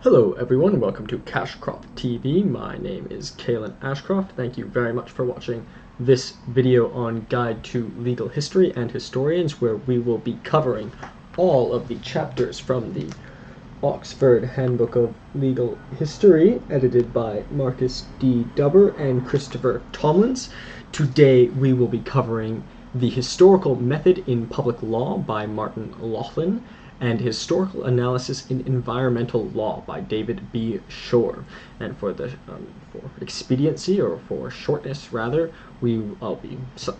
Hello everyone, welcome to CashcroftTV. My name is Kalen Ashcroft. Thank you very much for watching this video on Guide to Legal History and Historians, where we will be covering all of the chapters from the Oxford Handbook of Legal History, edited by Marcus D. Dubber and Christopher Tomlins. Today we will be covering The Historical Method in Public Law by Martin Loughlin, and Historical Analysis in Environmental Law by David B. Schorr. And for expediency, or for shortness rather, I'll be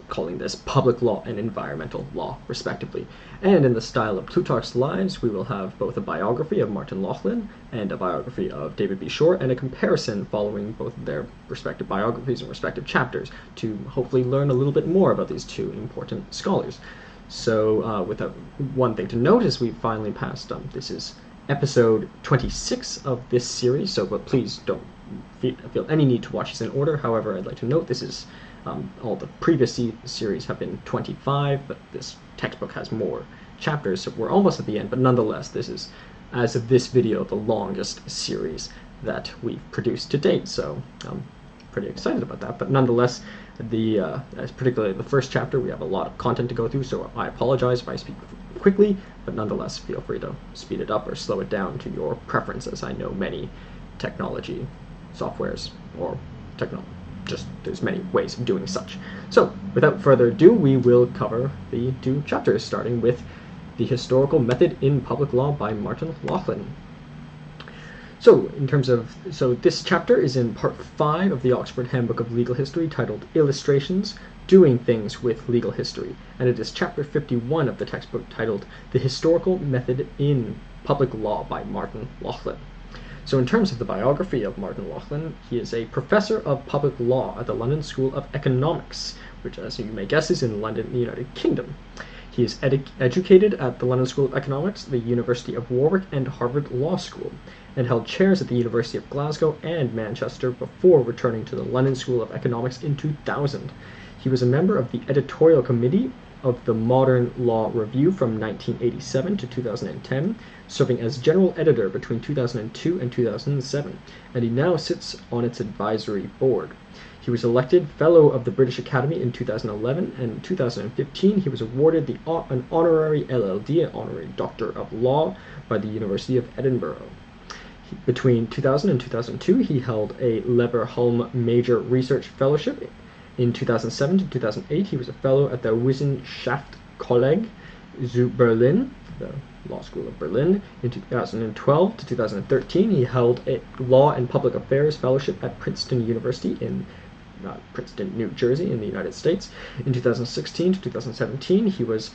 calling this Public Law and Environmental Law, respectively. And in the style of Plutarch's Lives, we will have both a biography of Martin Loughlin and a biography of David B. Schorr, and a comparison following both of their respective biographies and respective chapters to hopefully learn a little bit more about these two important scholars. So one thing to note is we've finally passed, this is episode 26 of this series, but please don't feel any need to watch this in order. However, I'd like to note this is, all the previous series have been 25, but this textbook has more chapters, so we're almost at the end, but nonetheless, this is, as of this video, the longest series that we've produced to date, so I'm pretty excited about that. But nonetheless, particularly the first chapter, we have a lot of content to go through, so I apologize if I speak quickly, but nonetheless, feel free to speed it up or slow it down to your preference, as I know many technology softwares, or there's many ways of doing such. So, without further ado, we will cover the two chapters, starting with The Historical Method in Public Law by Martin Loughlin. So, this chapter is in part 5 of the Oxford Handbook of Legal History, titled Illustrations, Doing Things with Legal History, and it is chapter 51 of the textbook, titled The Historical Method in Public Law by Martin Loughlin. So in terms of the biography of Martin Loughlin, he is a professor of public law at the London School of Economics, which, as you may guess, is in London, the United Kingdom. He is educated at the London School of Economics, the University of Warwick, and Harvard Law School, and held chairs at the University of Glasgow and Manchester before returning to the London School of Economics in 2000. He was a member of the editorial committee of the Modern Law Review from 1987 to 2010, serving as general editor between 2002 and 2007, and he now sits on its advisory board. He was elected Fellow of the British Academy in 2011, and in 2015 he was awarded an honorary LLD, an honorary Doctor of Law, by the University of Edinburgh. Between 2000 and 2002, he held a Leverhulme Major Research Fellowship. In 2007 to 2008, he was a fellow at the Wissenschaftskolleg zu Berlin, the Law School of Berlin. In 2012 to 2013, he held a Law and Public Affairs Fellowship at Princeton University in Princeton, New Jersey, in the United States. In 2016 to 2017, he was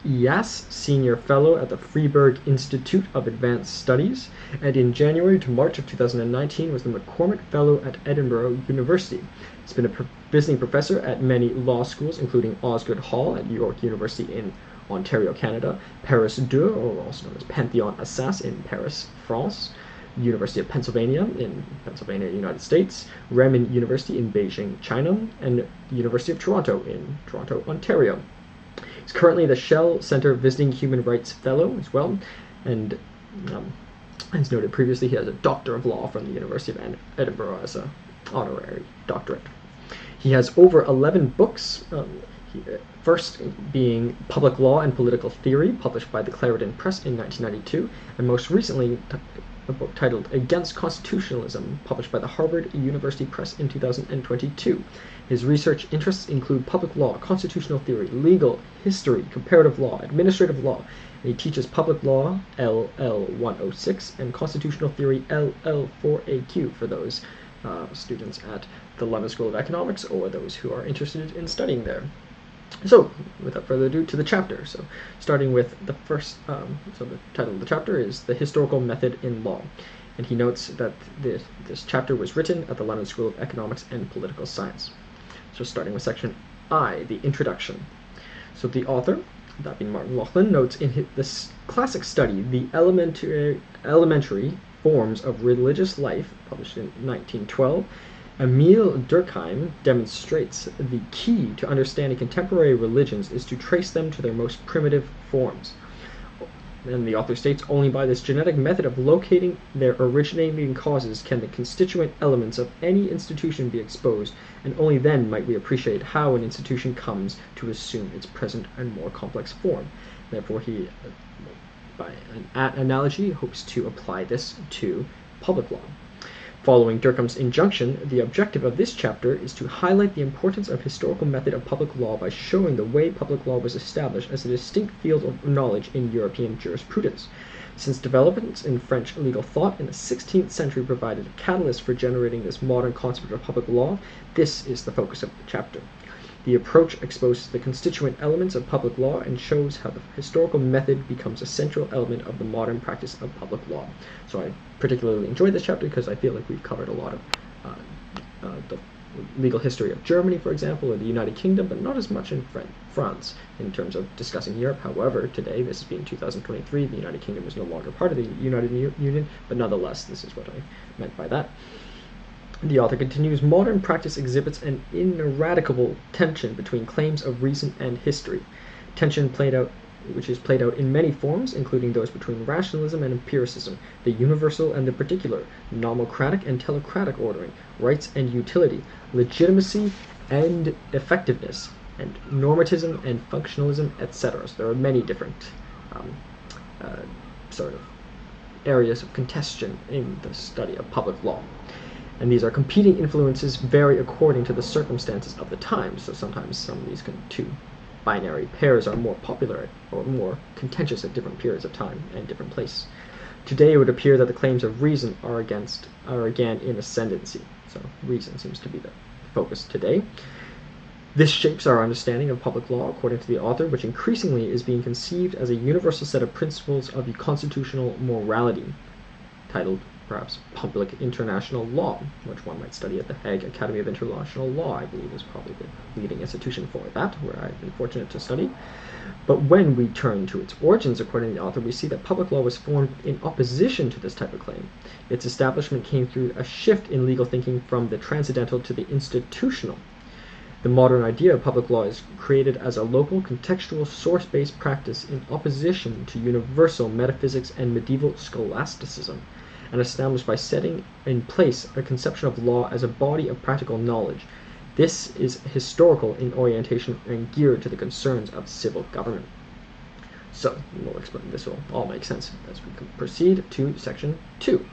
EAS Senior Fellow at the Freeburg Institute of Advanced Studies, and in January to March of 2019 was the McCormick Fellow at Edinburgh University. He's been a visiting professor at many law schools, including Osgoode Hall at York University in Ontario, Canada, Paris 2, or also known as Panthéon Assas in Paris, France, University of Pennsylvania in Pennsylvania, United States, Renmin University in Beijing, China, and the University of Toronto in Toronto, Ontario. He's currently the Shell Center Visiting Human Rights Fellow as well, and as noted previously, he has a Doctor of Law from the University of Edinburgh as an honorary doctorate. He has over 11 books, first being Public Law and Political Theory, published by the Clarendon Press in 1992, and most recently a book titled Against Constitutionalism, published by the Harvard University Press in 2022. His research interests include public law, constitutional theory, legal history, comparative law, administrative law, and he teaches public law LL 106 and constitutional theory LL 4AQ for those students at the London School of Economics or those who are interested in studying there. So, without further ado, to the chapter. So, starting with the first, so the title of the chapter is The Historical Method in Law. And he notes that this chapter was written at the London School of Economics and Political Science. So, starting with section I, the introduction. So, the author, that being Martin Loughlin, notes in this classic study, The Elementary Forms of Religious Life, published in 1912, Emile Durkheim demonstrates the key to understanding contemporary religions is to trace them to their most primitive forms. And the author states, only by this genetic method of locating their originating causes can the constituent elements of any institution be exposed, and only then might we appreciate how an institution comes to assume its present and more complex form. Therefore, he, by an analogy, hopes to apply this to public law. Following Durkheim's injunction, the objective of this chapter is to highlight the importance of historical method of public law by showing the way public law was established as a distinct field of knowledge in European jurisprudence. Since developments in French legal thought in the 16th century provided a catalyst for generating this modern concept of public law, this is the focus of the chapter. The approach exposes the constituent elements of public law and shows how the historical method becomes a central element of the modern practice of public law. So I particularly enjoyed this chapter because I feel like we've covered a lot of the legal history of Germany, for example, or the United Kingdom, but not as much in France in terms of discussing Europe. However, today, this being 2023, the United Kingdom is no longer part of the United Union, but nonetheless, this is what I meant by that. The author continues, modern practice exhibits an ineradicable tension between claims of reason and history. Tension which is played out in many forms, including those between rationalism and empiricism, the universal and the particular, nomocratic and telecratic ordering, rights and utility, legitimacy and effectiveness, and normatism and functionalism, etc. So there are many different sort of areas of contention in the study of public law. And these are competing influences vary according to the circumstances of the time. So sometimes some of these two binary pairs are more popular or more contentious at different periods of time and different places. Today it would appear that the claims of reason are again in ascendancy. So reason seems to be the focus today. This shapes our understanding of public law, according to the author, which increasingly is being conceived as a universal set of principles of constitutional morality, titled perhaps Public International Law, which one might study at the Hague Academy of International Law, I believe is probably the leading institution for that, where I've been fortunate to study. But when we turn to its origins, according to the author, we see that public law was formed in opposition to this type of claim. Its establishment came through a shift in legal thinking from the transcendental to the institutional. The modern idea of public law is created as a local, contextual, source-based practice in opposition to universal metaphysics and medieval scholasticism, and established by setting in place a conception of law as a body of practical knowledge. This is historical in orientation and geared to the concerns of civil government. So, we'll explain, this will all make sense as we proceed to section 2,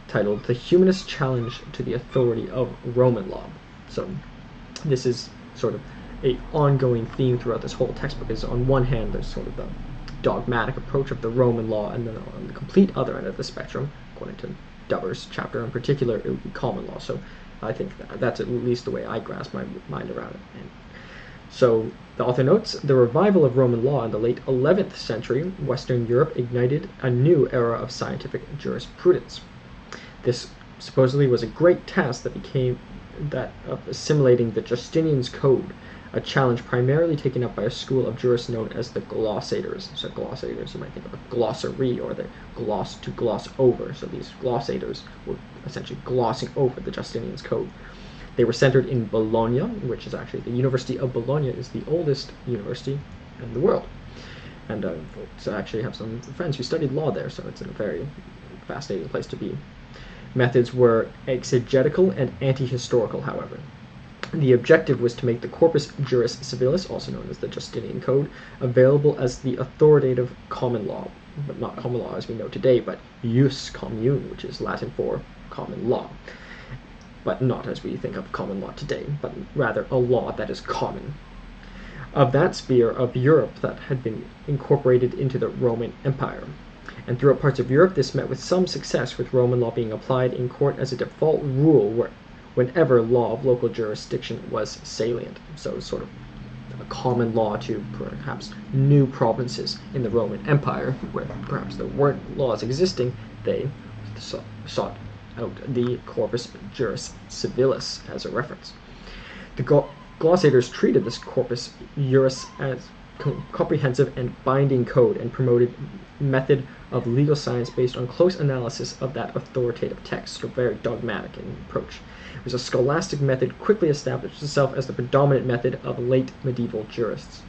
titled The Humanist Challenge to the Authority of Roman Law. So, this is sort of an ongoing theme throughout this whole textbook, is on one hand there's sort of the dogmatic approach of the Roman law, and then on the complete other end of the spectrum, according to Dubber's chapter in particular, it would be common law. So I think that's at least the way I grasp my mind around it. And so the author notes, the revival of Roman law in the late 11th century, Western Europe ignited a new era of scientific jurisprudence. This supposedly was a great task that became that of assimilating the Justinian's Code, a challenge primarily taken up by a school of jurists known as the glossators. So glossators, you might think of a glossary, or the gloss to gloss over. So these glossators were essentially glossing over the Justinian's Code. They were centered in Bologna, which is actually, the University of Bologna is the oldest university in the world. And so I actually have some friends who studied law there, so it's a very fascinating place to be. Methods were exegetical and anti-historical, however. The objective was to make the corpus juris civilis, also known as the Justinian Code, available as the authoritative common law, but not common law as we know today, but jus commune, which is Latin for common law, but not as we think of common law today, but rather a law that is common. Of that sphere of Europe that had been incorporated into the Roman Empire. And throughout parts of Europe, this met with some success, with Roman law being applied in court as a default rule whenever law of local jurisdiction was salient. So sort of a common law to perhaps new provinces in the Roman Empire, where perhaps there weren't laws existing, they sought out the corpus juris civilis as a reference. The glossators treated this corpus juris as comprehensive and binding code, and promoted method of legal science based on close analysis of that authoritative text, so very dogmatic in approach. It was a scholastic method quickly established itself as the predominant method of late medieval jurists.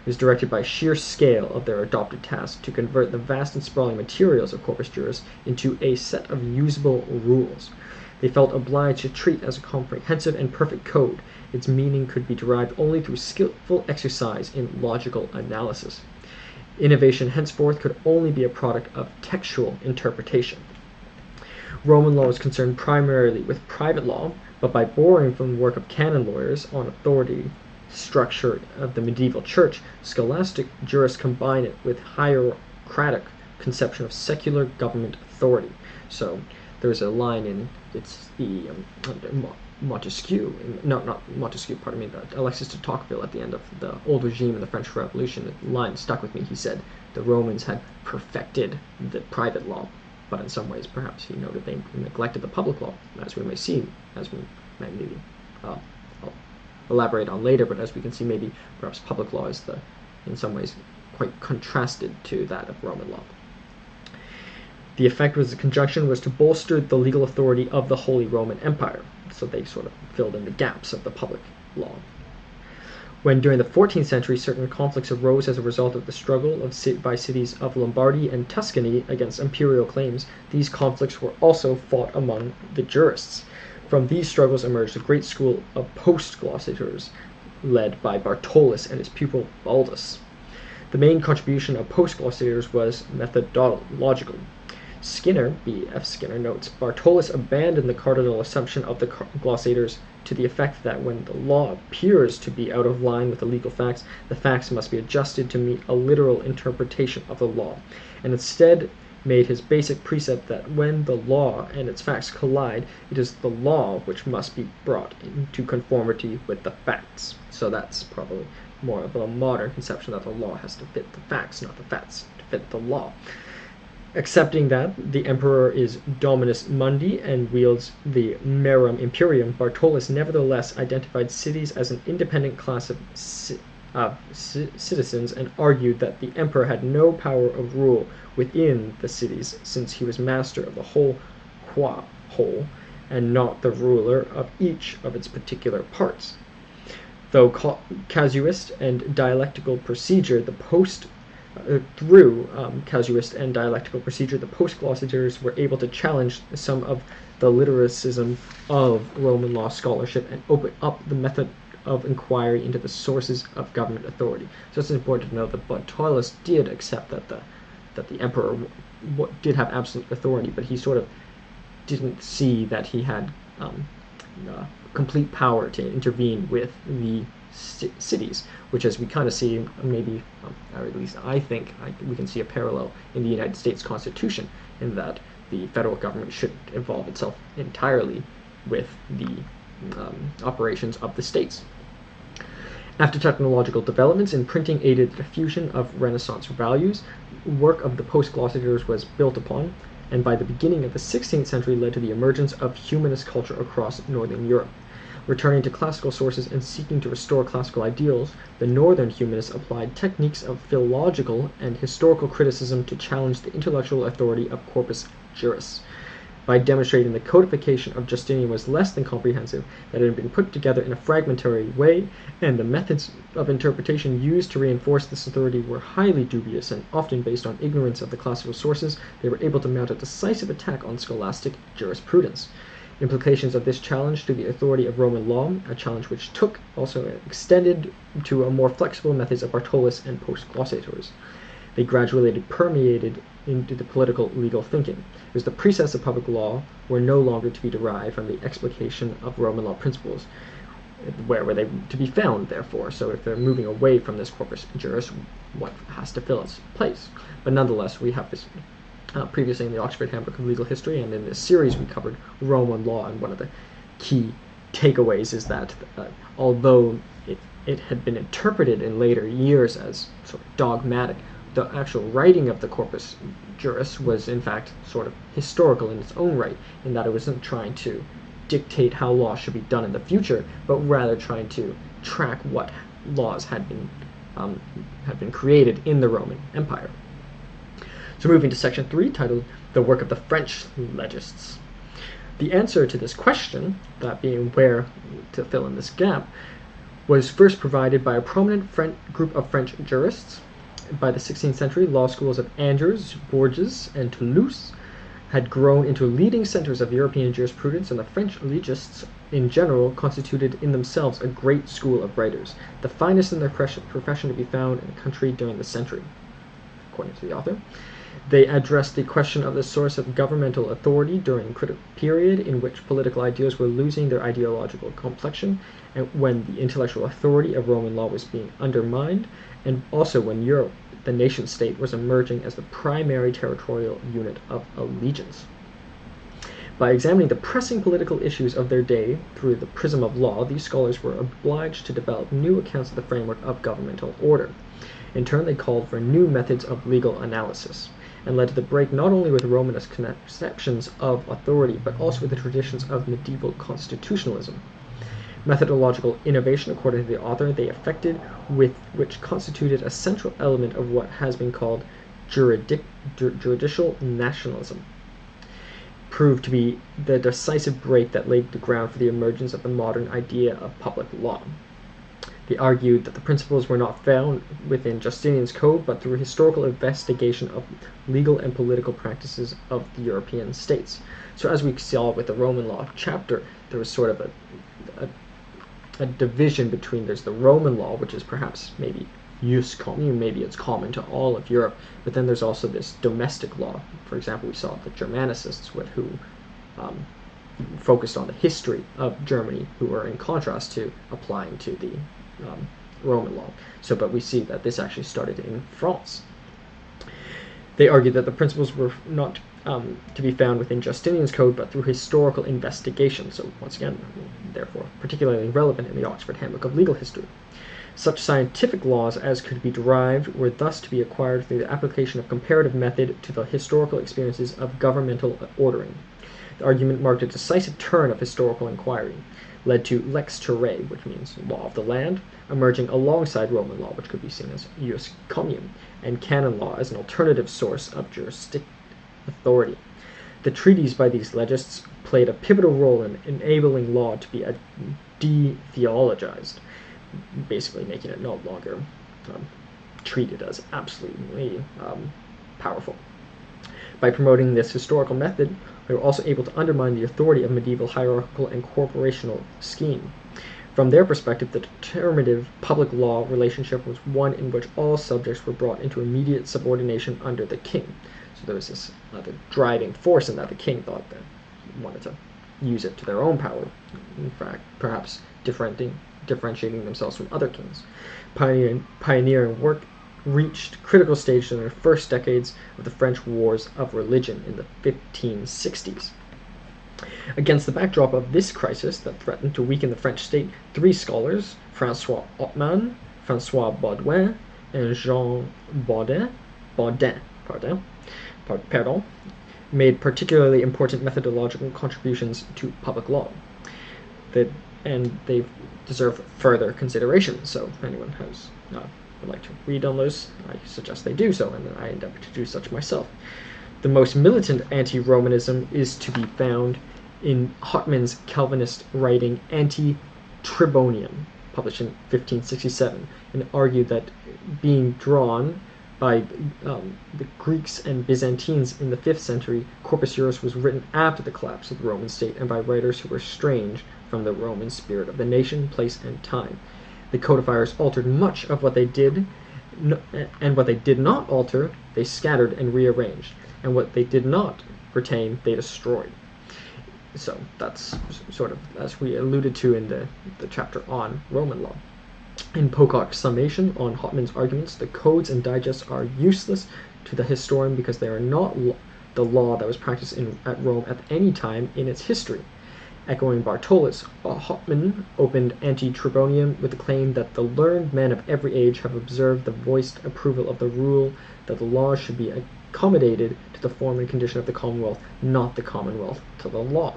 It was directed by sheer scale of their adopted task to convert the vast and sprawling materials of corpus juris into a set of usable rules. They felt obliged to treat as a comprehensive and perfect code. Its meaning could be derived only through skillful exercise in logical analysis. Innovation henceforth could only be a product of textual interpretation. Roman law was concerned primarily with private law, but by borrowing from the work of canon lawyers on authority structure of the medieval church, scholastic jurists combine it with hierarchic conception of secular government authority. So there's a line in Montesquieu, not Montesquieu, pardon me, but Alexis de Tocqueville at the end of the old regime in the French Revolution. The line stuck with me. He said the Romans had perfected the private law, but in some ways perhaps he noted they neglected the public law, as we may see, as we may maybe I'll elaborate on later, but as we can see, maybe perhaps public law is in some ways quite contrasted to that of Roman law. The effect was the conjunction was to bolster the legal authority of the Holy Roman Empire, so they sort of filled in the gaps of the public law. When during the 14th century certain conflicts arose as a result of the struggle by cities of Lombardy and Tuscany against imperial claims, these conflicts were also fought among the jurists. From these struggles emerged a great school of post-glossators led by Bartolus and his pupil Baldus. The main contribution of post-glossators was methodological. Skinner, B.F. Skinner, notes, Bartolus abandoned the cardinal assumption of the glossators to the effect that when the law appears to be out of line with the legal facts, the facts must be adjusted to meet a literal interpretation of the law, and instead made his basic precept that when the law and its facts collide, it is the law which must be brought into conformity with the facts. So that's probably more of a modern conception that the law has to fit the facts, not the facts to fit the law. Accepting that the emperor is dominus mundi and wields the marum imperium, Bartolus nevertheless identified cities as an independent class of citizens and argued that the emperor had no power of rule within the cities, since he was master of the whole qua whole and not the ruler of each of its particular parts. Though casuist and dialectical procedure, through casuist and dialectical procedure, the post-glossators were able to challenge some of the lyricism of Roman law scholarship and open up the method of inquiry into the sources of government authority. So it's important to note that Bartolus did accept that the emperor did have absolute authority, but he sort of didn't see that he had complete power to intervene with the cities, which, as we kind of see, maybe, or at least I think, we can see a parallel in the United States Constitution, in that the federal government should involve itself entirely with the operations of the states. After technological developments in printing aided the diffusion of Renaissance values, work of the post-glossators was built upon, and by the beginning of the 16th century led to the emergence of humanist culture across Northern Europe. Returning to classical sources and seeking to restore classical ideals, the northern humanists applied techniques of philological and historical criticism to challenge the intellectual authority of corpus juris. By demonstrating the codification of Justinian was less than comprehensive, that it had been put together in a fragmentary way, and the methods of interpretation used to reinforce this authority were highly dubious and often based on ignorance of the classical sources, they were able to mount a decisive attack on scholastic jurisprudence. Implications of this challenge to the authority of Roman law, a challenge which also extended to a more flexible methods of Bartolus and post-glossators. They gradually permeated into the political legal thinking. It was the precepts of public law were no longer to be derived from the explication of Roman law principles. Where were they to be found, therefore? So if they're moving away from this corpus juris, what has to fill its place? But nonetheless, we have this previously in the Oxford Handbook of Legal History, and in this series we covered Roman law, and one of the key takeaways is that although it had been interpreted in later years as sort of dogmatic, the actual writing of the corpus juris was in fact sort of historical in its own right, in that it wasn't trying to dictate how law should be done in the future, but rather trying to track what laws had been created in the Roman Empire. So moving to section 3, titled The Work of the French Legists. The answer to this question, that being where to fill in this gap, was first provided by a prominent group of French jurists. By the 16th century, law schools of Angers, Bourges, and Toulouse had grown into leading centers of European jurisprudence, and the French legists in general constituted in themselves a great school of writers, the finest in their profession to be found in the country during the century. According to the author, they addressed the question of the source of governmental authority during a critical period in which political ideas were losing their ideological complexion, and when the intellectual authority of Roman law was being undermined, and also when Europe, the nation-state, was emerging as the primary territorial unit of allegiance. By examining the pressing political issues of their day through the prism of law, these scholars were obliged to develop new accounts of the framework of governmental order. In turn, they called for new methods of legal analysis, and led to the break not only with Romanist conceptions of authority, but also with the traditions of medieval constitutionalism. Methodological innovation, according to the author, they effected, which constituted a central element of what has been called judicial nationalism, proved to be the decisive break that laid the ground for the emergence of the modern idea of public law. They argued that the principles were not found within Justinian's code, but through historical investigation of legal and political practices of the European states. So as we saw with the Roman law chapter, there was sort of a division between, there's the Roman law, which is perhaps maybe jus commune, maybe it's common to all of Europe, but then there's also this domestic law. For example, we saw the Germanicists, who focused on the history of Germany, who were in contrast to applying to the Roman law. But we see that this actually started in France. They argued that the principles were not to be found within Justinian's code, but through historical investigation. So once again, therefore, particularly relevant in the Oxford Handbook of Legal History. Such scientific laws as could be derived were thus to be acquired through the application of comparative method to the historical experiences of governmental ordering. The argument marked a decisive turn of historical inquiry, led to lex terrae, which means law of the land, emerging alongside Roman law, which could be seen as jus commune, and canon law as an alternative source of juristic authority. The treaties by these legists played a pivotal role in enabling law to be de-theologized, basically making it no longer treated as absolutely powerful. By promoting this historical method, they were also able to undermine the authority of medieval hierarchical and corporational scheme. From their perspective, the determinative public law relationship was one in which all subjects were brought into immediate subordination under the king. So there was this other driving force in that. The king thought that he wanted to use it to their own power, in fact, perhaps differentiating themselves from other kings. Pioneering work reached critical stage in the first decades of the French Wars of Religion in the 1560s. Against the backdrop of this crisis that threatened to weaken the French state, three scholars, François Ottman, François Baudouin, and Jean Baudin, made particularly important methodological contributions to public law. And they deserve further consideration. So if anyone has would like to read on those, I suggest they do so, and I endeavor to do such myself. The most militant anti-Romanism is to be found in Hottman's Calvinist writing Anti-Tribonium, published in 1567, and argued that being drawn by the Greeks and Byzantines in the 5th century, Corpus Juris was written after the collapse of the Roman state and by writers who were estranged from the Roman spirit of the nation, place, and time. The codifiers altered much of what they did, and what they did not alter, they scattered and rearranged, and what they did not retain, they destroyed. So that's sort of, as we alluded to in the chapter on Roman law. In Pocock's summation on Hottman's arguments, the codes and digests are useless to the historian because they are not the law that was practiced at Rome at any time in its history. Echoing Bartolus, Hottman opened Anti-Tribonium with the claim that the learned men of every age have observed the voiced approval of the rule that the laws should be accommodated to the form and condition of the Commonwealth, not the Commonwealth to the law,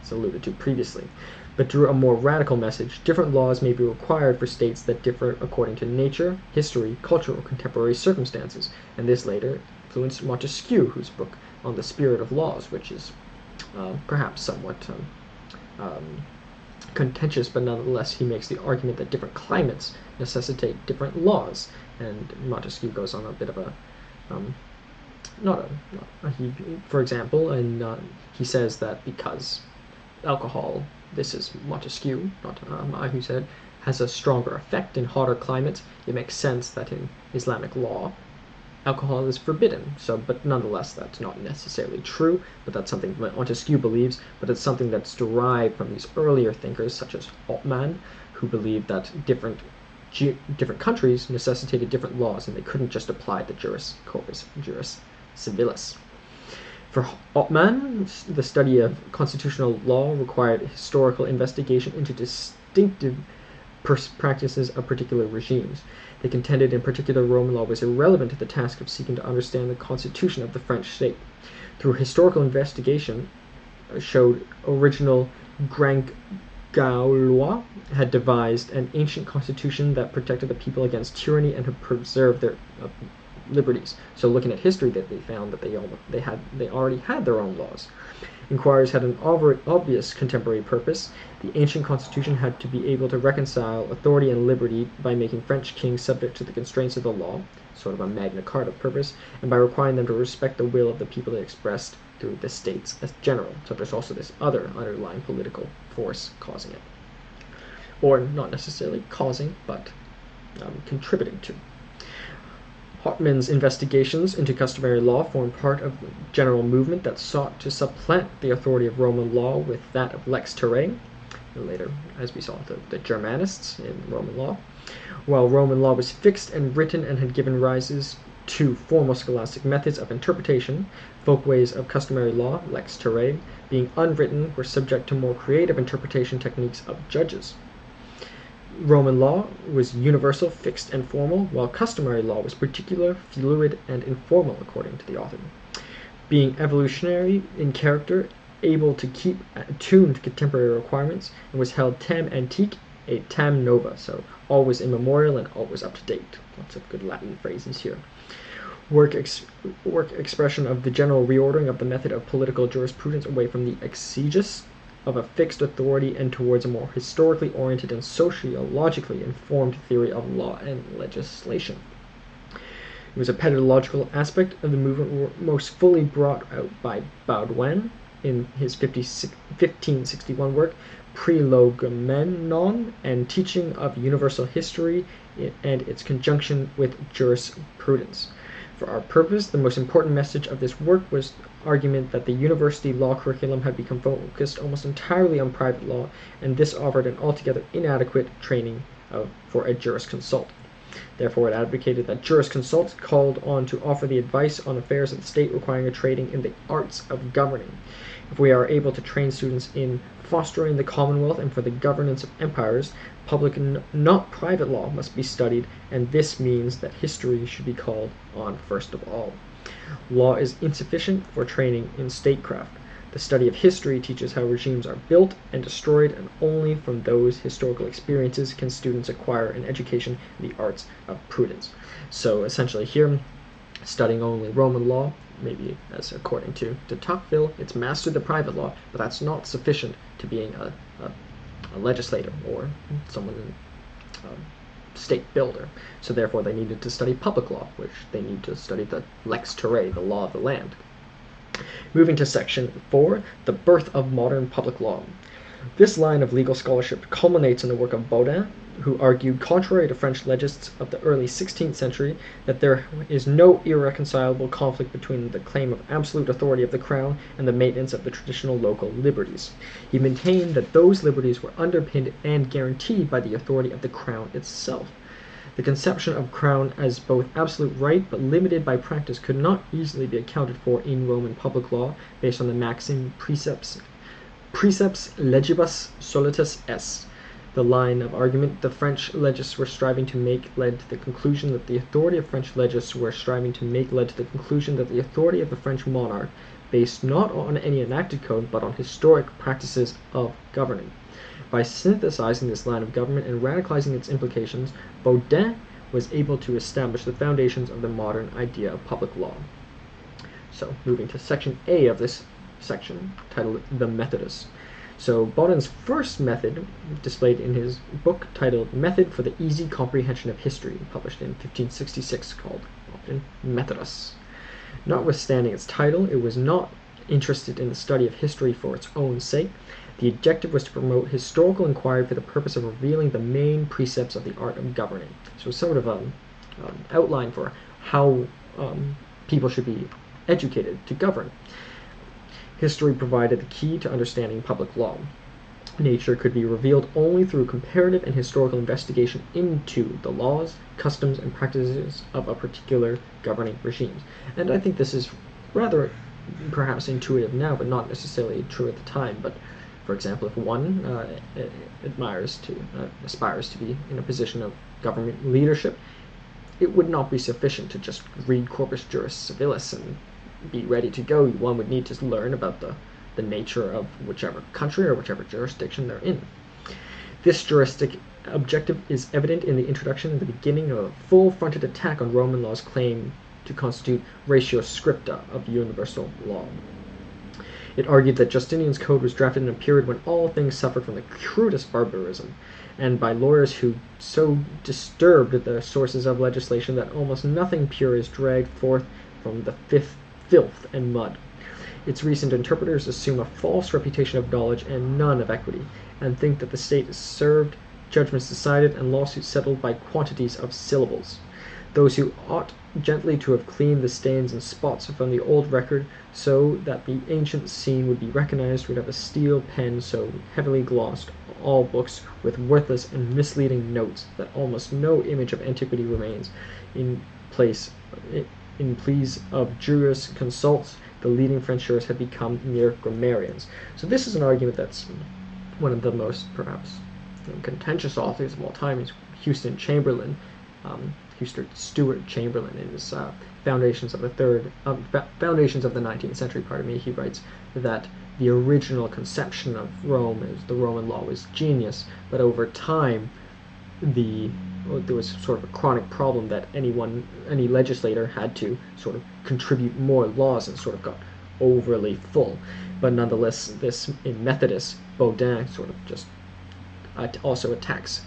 as alluded to previously. But drew a more radical message. Different laws may be required for states that differ according to nature, history, culture, or contemporary circumstances, and this later influenced Montesquieu, whose book on the spirit of laws, which is perhaps somewhat contentious, but nonetheless he makes the argument that different climates necessitate different laws. And Montesquieu goes on a bit of a for example, and he says that because alcohol, this is Montesquieu, not I who said, has a stronger effect in hotter climates, it makes sense that in Islamic law alcohol is forbidden. So, but nonetheless, that's not necessarily true, but that's something Montesquieu believes, but it's something that's derived from these earlier thinkers, such as Hauptmann, who believed that different countries necessitated different laws, and they couldn't just apply the juris civilis. For Hauptmann, the study of constitutional law required historical investigation into distinctive practices of particular regimes. They contended in particular Roman law was irrelevant to the task of seeking to understand the constitution of the French state. Through historical investigation, showed original Grand Gaulois had devised an ancient constitution that protected the people against tyranny and had preserved their liberties. So looking at history, that they found that they already had their own laws. Inquirers had an obvious contemporary purpose. The ancient constitution had to be able to reconcile authority and liberty by making French kings subject to the constraints of the law, sort of a Magna Carta purpose, and by requiring them to respect the will of the people they expressed through the states as general. So there's also this other underlying political force causing it. Or not necessarily causing, but contributing to. Hauptmann's investigations into customary law formed part of the general movement that sought to supplant the authority of Roman law with that of lex terrae, and later, as we saw, the Germanists in Roman law. While Roman law was fixed and written and had given rise to formal scholastic methods of interpretation, folkways of customary law, lex terrae, being unwritten, were subject to more creative interpretation techniques of judges. Roman law was universal, fixed, and formal, while customary law was particular, fluid, and informal, according to the author. Being evolutionary in character, able to keep attuned to contemporary requirements, and was held tam antique et tam nova, so always immemorial and always up to date. Lots of good Latin phrases here. Work expression of the general reordering of the method of political jurisprudence away from the exegesis of a fixed authority and towards a more historically oriented and sociologically informed theory of law and legislation. It was a pedagogical aspect of the movement most fully brought out by Baudouin in his 1561 work Prolegomena and Teaching of Universal History and its conjunction with jurisprudence. For our purpose, the most important message of this work was the argument that the university law curriculum had become focused almost entirely on private law, and this offered an altogether inadequate training for a jurisconsult. Therefore, it advocated that jurisconsults called on to offer the advice on affairs of the state requiring a training in the arts of governing. If we are able to train students in fostering the commonwealth and for the governance of empires, public not private law must be studied, and this means that history should be called on first of all. Law is insufficient for training in statecraft. The study of history teaches how regimes are built and destroyed, and only from those historical experiences can students acquire an education in the arts of prudence. So essentially here, studying only Roman law, maybe as according to de Tocqueville, it's mastered the private law, but that's not sufficient to being a legislator or someone state builder. So therefore they needed to study public law, which they need to study the lex terrae, the law of the land. Moving to section 4, the birth of modern public law. This line of legal scholarship culminates in the work of Baudin, who argued, contrary to French legists of the early 16th century, that there is no irreconcilable conflict between the claim of absolute authority of the crown and the maintenance of the traditional local liberties. He maintained that those liberties were underpinned and guaranteed by the authority of the crown itself. The conception of crown as both absolute right but limited by practice could not easily be accounted for in Roman public law based on the maxim precepts legibus solitus est. The line of argument the French legists were striving to make led to the conclusion that the authority of French legists were striving to make led to the conclusion that the authority of the French monarch, based not on any enacted code but on historic practices of governing. By synthesizing this line of government and radicalizing its implications, Baudin was able to establish the foundations of the modern idea of public law. So, moving to section A of this section, titled The Methodists. So Bawden's first method, displayed in his book titled Method for the Easy Comprehension of History, published in 1566, called often Methodus. Notwithstanding its title, it was not interested in the study of history for its own sake. The objective was to promote historical inquiry for the purpose of revealing the main precepts of the art of governing. So sort of an outline for how people should be educated to govern. History provided the key to understanding public law. Nature could be revealed only through comparative and historical investigation into the laws, customs, and practices of a particular governing regime. And I think this is rather perhaps intuitive now, but not necessarily true at the time. But for example, if one aspires to be in a position of government leadership, it would not be sufficient to just read Corpus Juris Civilis and be ready to go. One would need to learn about the nature of whichever country or whichever jurisdiction they're in. This juristic objective is evident in the introduction and the beginning of a full-fronted attack on Roman law's claim to constitute ratio scripta of universal law. It argued that Justinian's code was drafted in a period when all things suffered from the crudest barbarism, and by lawyers who so disturbed the sources of legislation that almost nothing pure is dragged forth from the filth and mud. Its recent interpreters assume a false reputation of knowledge and none of equity, and think that the state is served, judgments decided, and lawsuits settled by quantities of syllables. Those who ought gently to have cleaned the stains and spots from the old record, so that the ancient scene would be recognized, would have a steel pen so heavily glossed all books with worthless and misleading notes that almost no image of antiquity remains. In pleas of jurisconsults, the leading French jurists had become mere grammarians. So this is an argument that's one of the most perhaps contentious authors of all time is Houston Stewart Chamberlain in his Foundations of the 19th Century. He writes that the original conception of Rome as the Roman law was genius, but over time there was sort of a chronic problem that any legislator had to sort of contribute more laws and sort of got overly full. But nonetheless, this in Methodus, Baudin sort of just also attacks.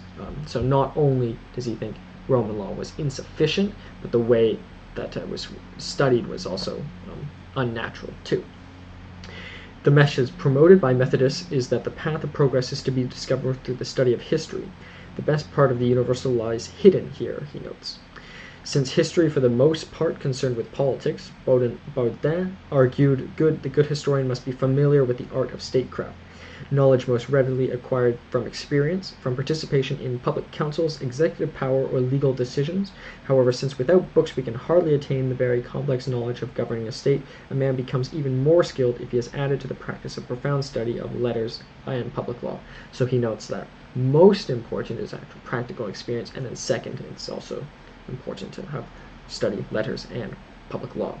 So not only does he think Roman law was insufficient, but the way that it was studied was also unnatural too. The message promoted by Methodus is that the path of progress is to be discovered through the study of history. The best part of the universal lies hidden here, he notes. Since history for the most part concerned with politics, Baudin argued the good historian must be familiar with the art of statecraft, knowledge most readily acquired from experience, from participation in public councils, executive power, or legal decisions. However, since without books we can hardly attain the very complex knowledge of governing a state, a man becomes even more skilled if he has added to the practice a profound study of letters and public law. So he notes that most important is actual practical experience, and then second, it's also important to have study letters and public law.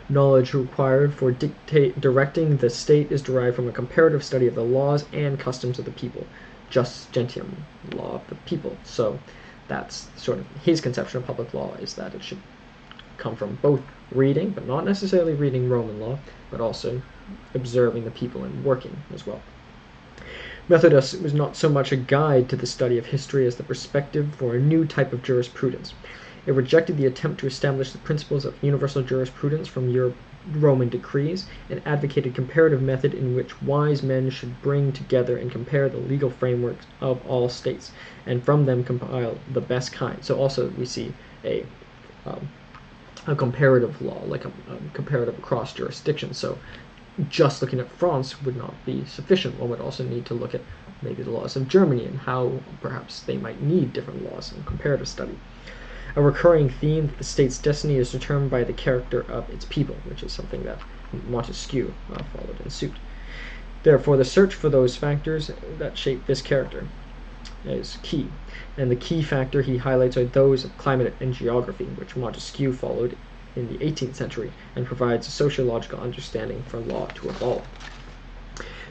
Knowledge required for directing the state is derived from a comparative study of the laws and customs of the people, jus gentium, law of the people. So that's sort of his conception of public law, is that it should come from both reading, but not necessarily reading Roman law, but also observing the people and working as well. Methodus was not so much a guide to the study of history as the perspective for a new type of jurisprudence. It rejected the attempt to establish the principles of universal jurisprudence from Roman decrees, and advocated comparative method in which wise men should bring together and compare the legal frameworks of all states, and from them compile the best kind. So also we see a comparative law, like a comparative across jurisdictions. So just looking at France would not be sufficient. One would also need to look at maybe the laws of Germany and how perhaps they might need different laws in comparative study. A recurring theme that the state's destiny is determined by the character of its people, which is something that Montesquieu followed in suit. Therefore, the search for those factors that shape this character is key, and the key factor he highlights are those of climate and geography, which Montesquieu followed in the 18th century, and provides a sociological understanding for law to evolve.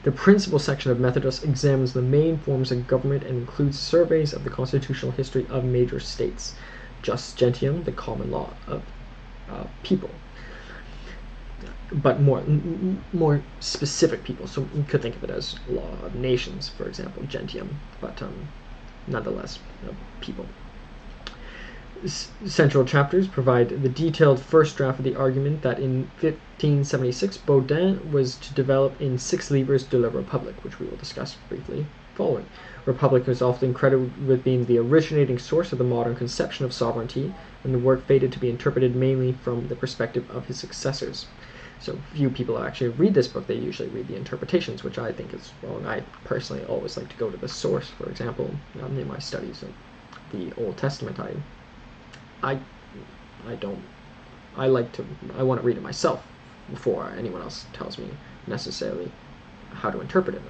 The principal section of Methodus examines the main forms of government and includes surveys of the constitutional history of major states, jus gentium, the common law of people. but more specific people. So you could think of it as law of nations, for example, gentium, but nonetheless, people. Central chapters provide the detailed first draft of the argument that in 1576 Baudin was to develop in 6 livres de la République, which we will discuss briefly following. Republic is often credited with being the originating source of the modern conception of sovereignty, and the work fated to be interpreted mainly from the perspective of his successors. So few people actually read this book. They usually read the interpretations, which I think is wrong. I personally always like to go to the source. For example, in my studies of the Old Testament, I want to read it myself before anyone else tells me necessarily how to interpret it.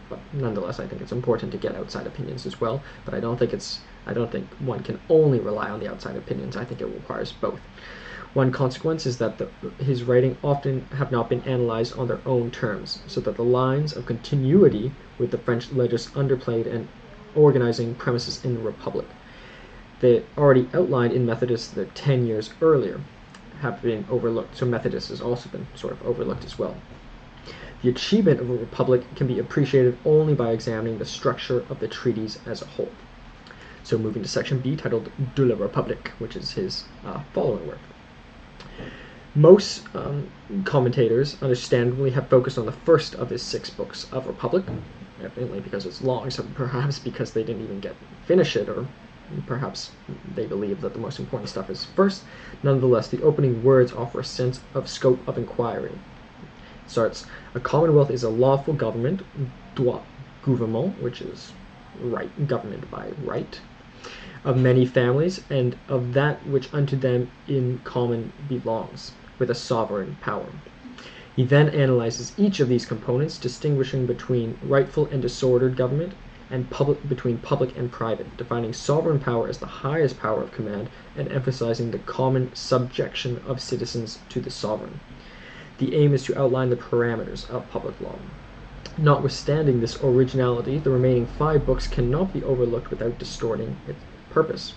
But nonetheless, I think it's important to get outside opinions as well. But I don't think one can only rely on the outside opinions. I think it requires both. One consequence is that his writing often have not been analyzed on their own terms, so that the lines of continuity with the French legis underplayed and organizing premises in the Republic, they already outlined in Methodist the 10 years earlier, have been overlooked. So Methodist has also been sort of overlooked as well. The achievement of a republic can be appreciated only by examining the structure of the treaties as a whole. So moving to section B, titled De la République, which is his following work. Most commentators, understandably, have focused on the first of his 6 books of Republic, evidently because it's long, so perhaps because they didn't even finish it, or perhaps they believe that the most important stuff is first. Nonetheless, the opening words offer a sense of scope of inquiry. It starts, a commonwealth is a lawful government, droit gouvernement, which is right, government by right, of many families, and of that which unto them in common belongs, with a sovereign power. He then analyzes each of these components, distinguishing between rightful and disordered government, and between public and private, defining sovereign power as the highest power of command, and emphasizing the common subjection of citizens to the sovereign. The aim is to outline the parameters of public law. Notwithstanding this originality, the remaining 5 books cannot be overlooked without distorting its purpose.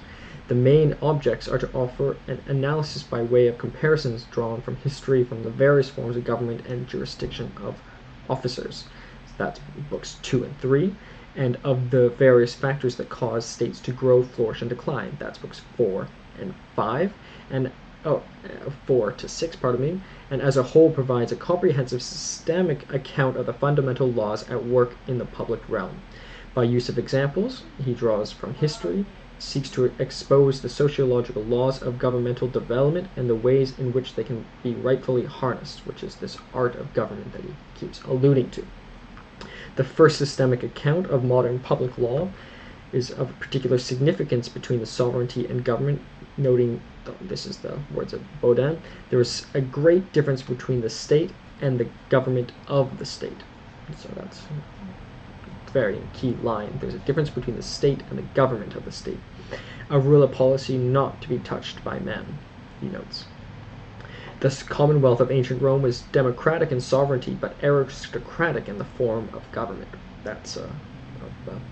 The main objects are to offer an analysis by way of comparisons drawn from history from the various forms of government and jurisdiction of officers. That's books 2 and 3. And of the various factors that cause states to grow, flourish, and decline. That's books 4 and 5, and 4 to 6, pardon me, and as a whole provides a comprehensive systemic account of the fundamental laws at work in the public realm. By use of examples, he draws from history, seeks to expose the sociological laws of governmental development and the ways in which they can be rightfully harnessed, which is this art of government that he keeps alluding to. The first systemic account of modern public law is of particular significance between the sovereignty and government, noting, this is the words of Baudin, there is a great difference between the state and the government of the state. So that's a very key line. There's a difference between the state and the government of the state. A rule of policy not to be touched by man, he notes. The commonwealth of ancient Rome was democratic in sovereignty, but aristocratic in the form of government. That's a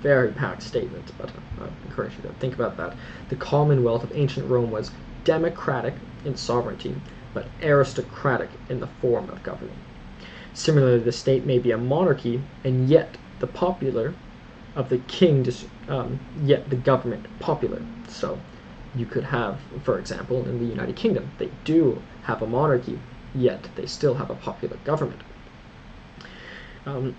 very packed statement, but I encourage you to think about that. The commonwealth of ancient Rome was democratic in sovereignty, but aristocratic in the form of government. Similarly, the state may be a monarchy, and yet the popular of the king, yet the government popular. So you could have, for example, in the United Kingdom, they do have a monarchy, yet they still have a popular government. And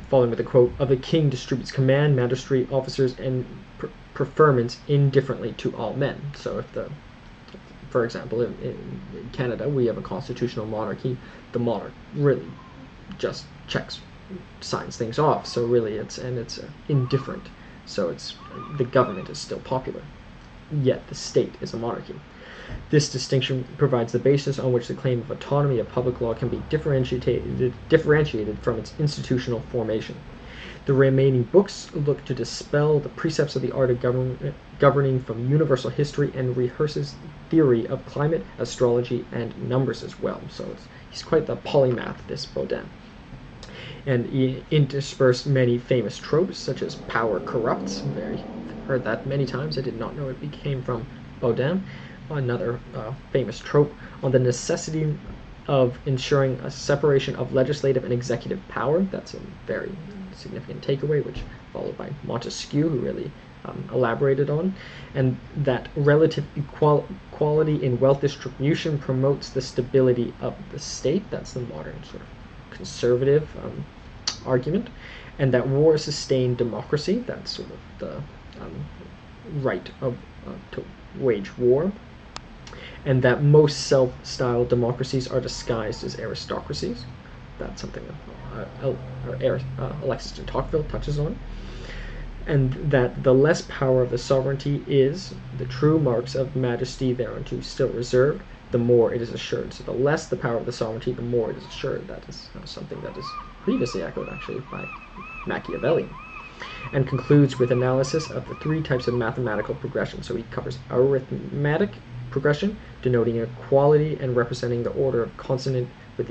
following with the quote, of the king distributes command, magistracy, officers, and preferments indifferently to all men. So if for example, in Canada, we have a constitutional monarchy. The monarch really just signs things off. So really it's indifferent. So the government is still popular, yet the state is a monarchy. This distinction provides the basis on which the claim of autonomy of public law can be differentiated from its institutional formation. The remaining books look to dispel the precepts of the art of governing from universal history and rehearses theory of climate, astrology, and numbers as well. So he's quite the polymath, this Baudin. And he interspersed many famous tropes, such as power corrupts. I've heard that many times. I did not know it came from Baudin. Another famous trope on the necessity of ensuring a separation of legislative and executive power. That's a very significant takeaway, which followed by Montesquieu, who really elaborated on, and that relative equality in wealth distribution promotes the stability of the state. That's the modern sort of conservative argument, and that war sustained democracy. That's sort of the right of to wage war, and that most self-styled democracies are disguised as aristocracies. That's something that Alexis de Tocqueville touches on. And that the less power of the sovereignty is, the true marks of majesty thereunto still reserved, the more it is assured. So the less the power of the sovereignty, the more it is assured. That is something that is previously echoed, actually, by Machiavelli. And concludes with analysis of the three types of mathematical progression. So he covers arithmetic progression, denoting equality and representing the order of consonant with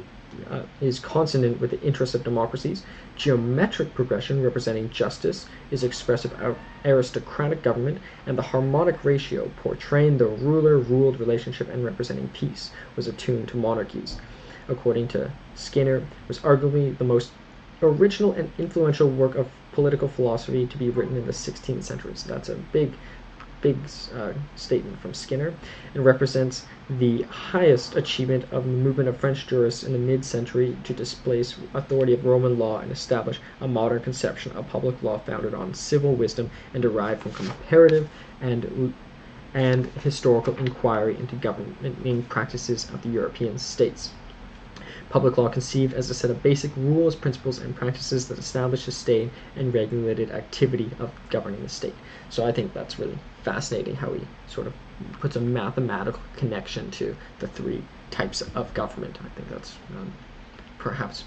the interests of democracies. Geometric progression, representing justice, is expressive of aristocratic government, and the harmonic ratio, portraying the ruler-ruled relationship and representing peace, was attuned to monarchies. According to Skinner, was arguably the most original and influential work of political philosophy to be written in the 16th century. So that's a big statement from Skinner, and represents the highest achievement of the movement of French jurists in the mid-century to displace authority of Roman law and establish a modern conception of public law founded on civil wisdom and derived from comparative and historical inquiry into governing practices of the European states. Public law conceived as a set of basic rules, principles, and practices that establish, sustained, and regulated activity of governing the state. So I think that's really fascinating how he sort of puts a mathematical connection to the three types of government. I think that's perhaps,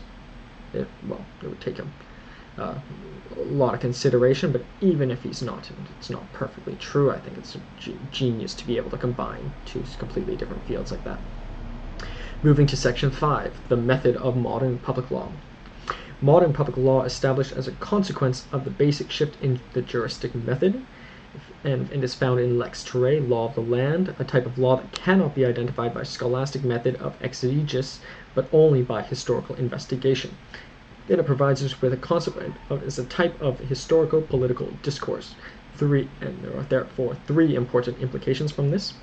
it would take him a lot of consideration, but even if it's not perfectly true, I think it's a genius to be able to combine two completely different fields like that. Moving to section 5, the method of modern public law. Modern public law established as a consequence of the basic shift in the juristic method, and is found in lex terrae, law of the land, a type of law that cannot be identified by scholastic method of exegesis, but only by historical investigation. Then it provides us with a consequent as a type of historico-political discourse. And there are therefore three important implications from this.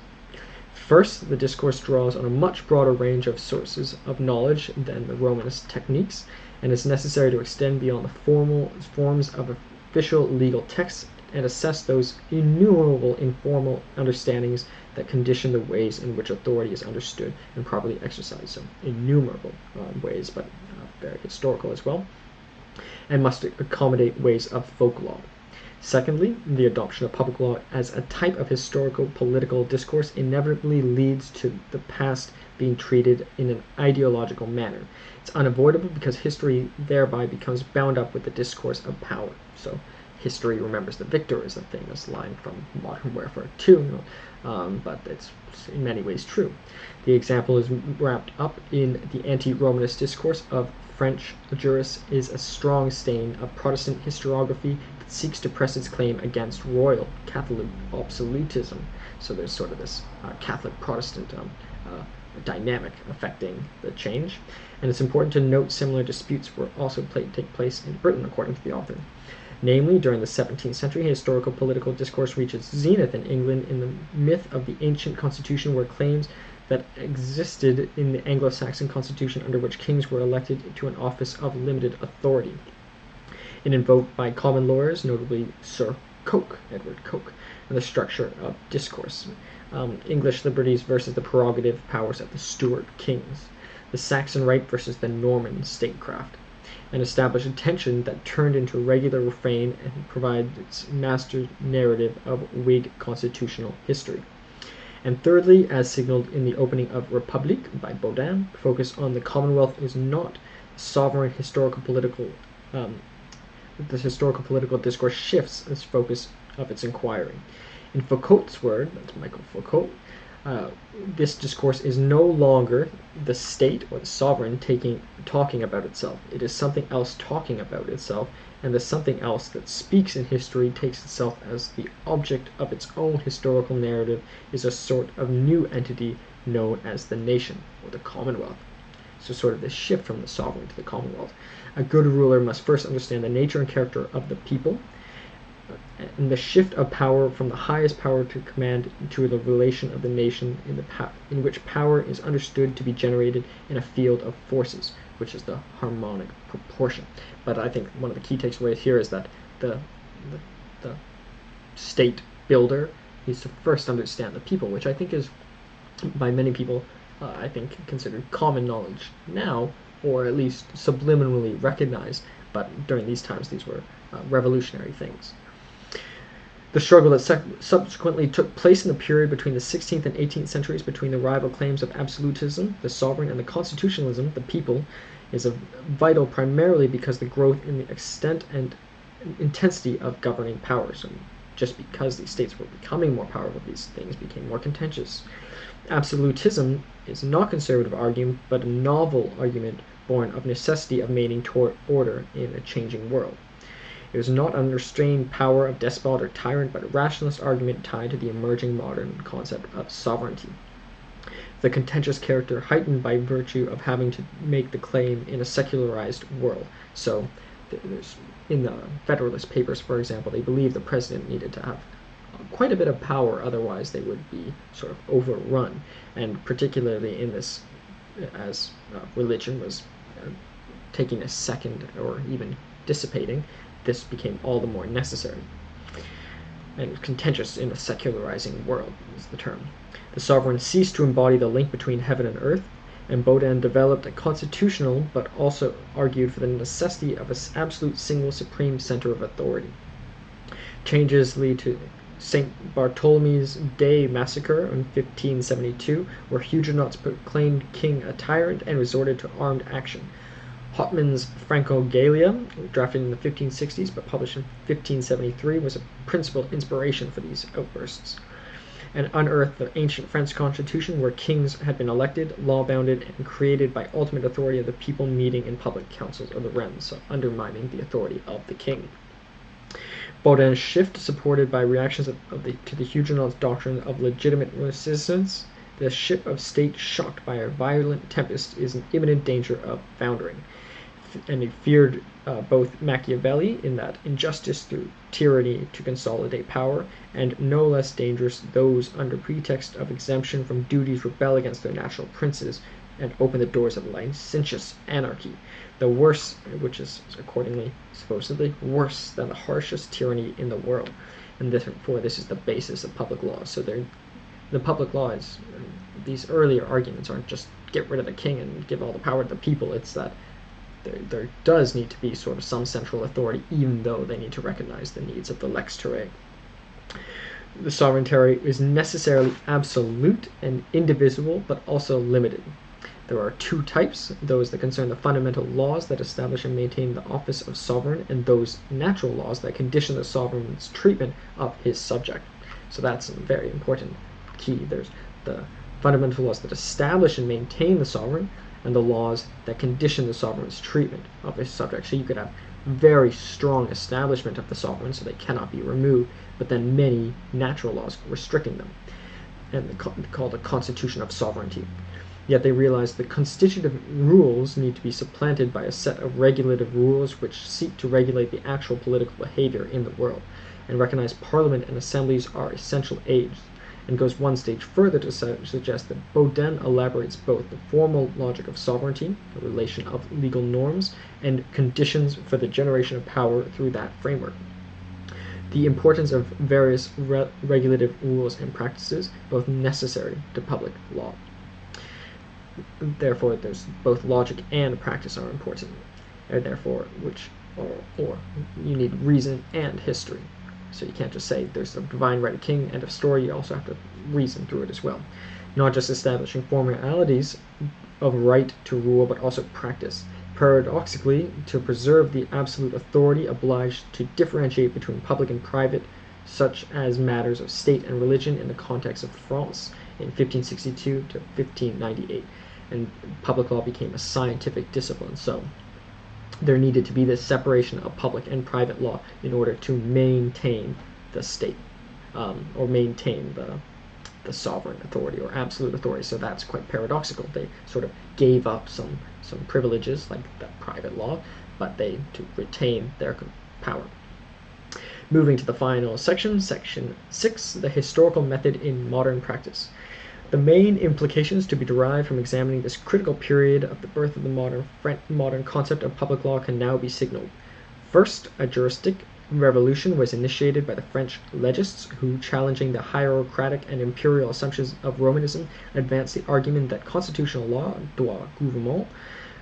First, the discourse draws on a much broader range of sources of knowledge than the Romanist techniques, and is necessary to extend beyond the formal forms of official legal texts and assess those innumerable informal understandings that condition the ways in which authority is understood and properly exercised. So innumerable ways, but very historical as well, and must accommodate ways of folk law. Secondly, the adoption of public law as a type of historical political discourse inevitably leads to the past being treated in an ideological manner. It's unavoidable because history thereby becomes bound up with the discourse of power. So history remembers the victor is a famous line from Modern Warfare 2, but it's in many ways true. The example is wrapped up in the anti-Romanist discourse of French jurists is a strong stain of Protestant historiography that seeks to press its claim against royal Catholic absolutism. So there's sort of this Catholic-Protestant dynamic affecting the change. And it's important to note similar disputes were also take place in Britain, according to the author. Namely, during the 17th century, historical political discourse reaches zenith in England in the myth of the ancient constitution, where claims that existed in the Anglo-Saxon constitution under which kings were elected to an office of limited authority. It invoked by common lawyers, notably Sir Coke, Edward Coke, and the structure of discourse. English liberties versus the prerogative powers of the Stuart kings. The Saxon right versus the Norman statecraft. And established a tension that turned into regular refrain and provided its master narrative of Whig constitutional history. And thirdly, as signaled in the opening of Republique by Baudin, focus on the Commonwealth is not sovereign historical political. The historical political discourse shifts its focus of its inquiry. In Foucault's word, that's Michael Foucault, this discourse is no longer the state or the sovereign talking about itself. It is something else talking about itself, and the something else that speaks in history takes itself as the object of its own historical narrative, is a sort of new entity known as the nation or the Commonwealth. So sort of this shift from the sovereign to the commonwealth. A good ruler must first understand the nature and character of the people, and the shift of power from the highest power to command to the relation of the nation in which power is understood to be generated in a field of forces, which is the harmonic proportion. But I think one of the key takeaways here is that the state builder needs to first understand the people, which I think is, by many people, I think considered common knowledge now, or at least subliminally recognized, but during these times these were revolutionary things. The struggle that subsequently took place in the period between the 16th and 18th centuries between the rival claims of absolutism, the sovereign, and the constitutionalism, the people, is vital primarily because the growth in the extent and intensity of governing powers. And just because these states were becoming more powerful, these things became more contentious. Absolutism is not a conservative argument, but a novel argument born of necessity of maintaining order in a changing world. It was not an unrestrained power of despot or tyrant, but a rationalist argument tied to the emerging modern concept of sovereignty. The contentious character heightened by virtue of having to make the claim in a secularized world. So, in the Federalist Papers, for example, they believed the president needed to have quite a bit of power, otherwise they would be sort of overrun. And particularly in this, as religion was taking a second or even dissipating, this became all the more necessary. And contentious in a secularizing world is the term. The sovereign ceased to embody the link between heaven and earth, and Baudin developed a constitutional but also argued for the necessity of an absolute single supreme center of authority. Changes lead to St. Bartholomew's Day massacre in 1572, where Huguenots proclaimed king a tyrant and resorted to armed action. Hauptmann's Franco-Gallia, drafted in the 1560s but published in 1573, was a principal inspiration for these outbursts, and unearthed the ancient French constitution where kings had been elected, law-bounded, and created by ultimate authority of the people meeting in public councils of the realm, so undermining the authority of the king. Baudin's shift, supported by reactions to the Huguenots' doctrine of legitimate resistance, the ship of state shocked by a violent tempest is in imminent danger of foundering. And he feared both Machiavelli in that injustice through tyranny to consolidate power, and no less dangerous those under pretext of exemption from duties rebel against their natural princes and open the doors of licentious anarchy, the worst, which is accordingly supposedly worse than the harshest tyranny in the world. And therefore this is the basis of public law. So the public law is, these earlier arguments aren't just get rid of the king and give all the power to the people, it's that there does need to be sort of some central authority, even though they need to recognize the needs of the lex terrae. The sovereignty is necessarily absolute and indivisible, but also limited. There are two types: those that concern the fundamental laws that establish and maintain the office of sovereign, and those natural laws that condition the sovereign's treatment of his subject. So that's a very important key. There's the fundamental laws that establish and maintain the sovereign, and the laws that condition the sovereign's treatment of his subject. So you could have very strong establishment of the sovereign, so they cannot be removed, but then many natural laws restricting them, and called a constitution of sovereignty. Yet they realize the constitutive rules need to be supplanted by a set of regulative rules which seek to regulate the actual political behavior in the world, and recognize parliament and assemblies are essential aids, and goes one stage further to suggest that Baudin elaborates both the formal logic of sovereignty, the relation of legal norms, and conditions for the generation of power through that framework. The importance of various regulative rules and practices, both necessary to public law. Therefore, there's both logic and practice are important, and therefore, or you need reason and history. So you can't just say there's a divine right of king, end of story. You also have to reason through it as well. Not just establishing formalities of right to rule, but also practice. Paradoxically, to preserve the absolute authority obliged to differentiate between public and private, such as matters of state and religion in the context of France in 1562 to 1598. And public law became a scientific discipline. So there needed to be this separation of public and private law in order to maintain the state, or maintain the sovereign authority or absolute authority. So that's quite paradoxical. They sort of gave up some privileges like the private law, but they to retain their power. Moving to the final section, section 6, the historical method in modern practice. The main implications to be derived from examining this critical period of the birth of the modern concept of public law can now be signaled. First, a juristic revolution was initiated by the French legists who, challenging the hierocratic and imperial assumptions of Romanism, advanced the argument that constitutional law, droit gouvernement,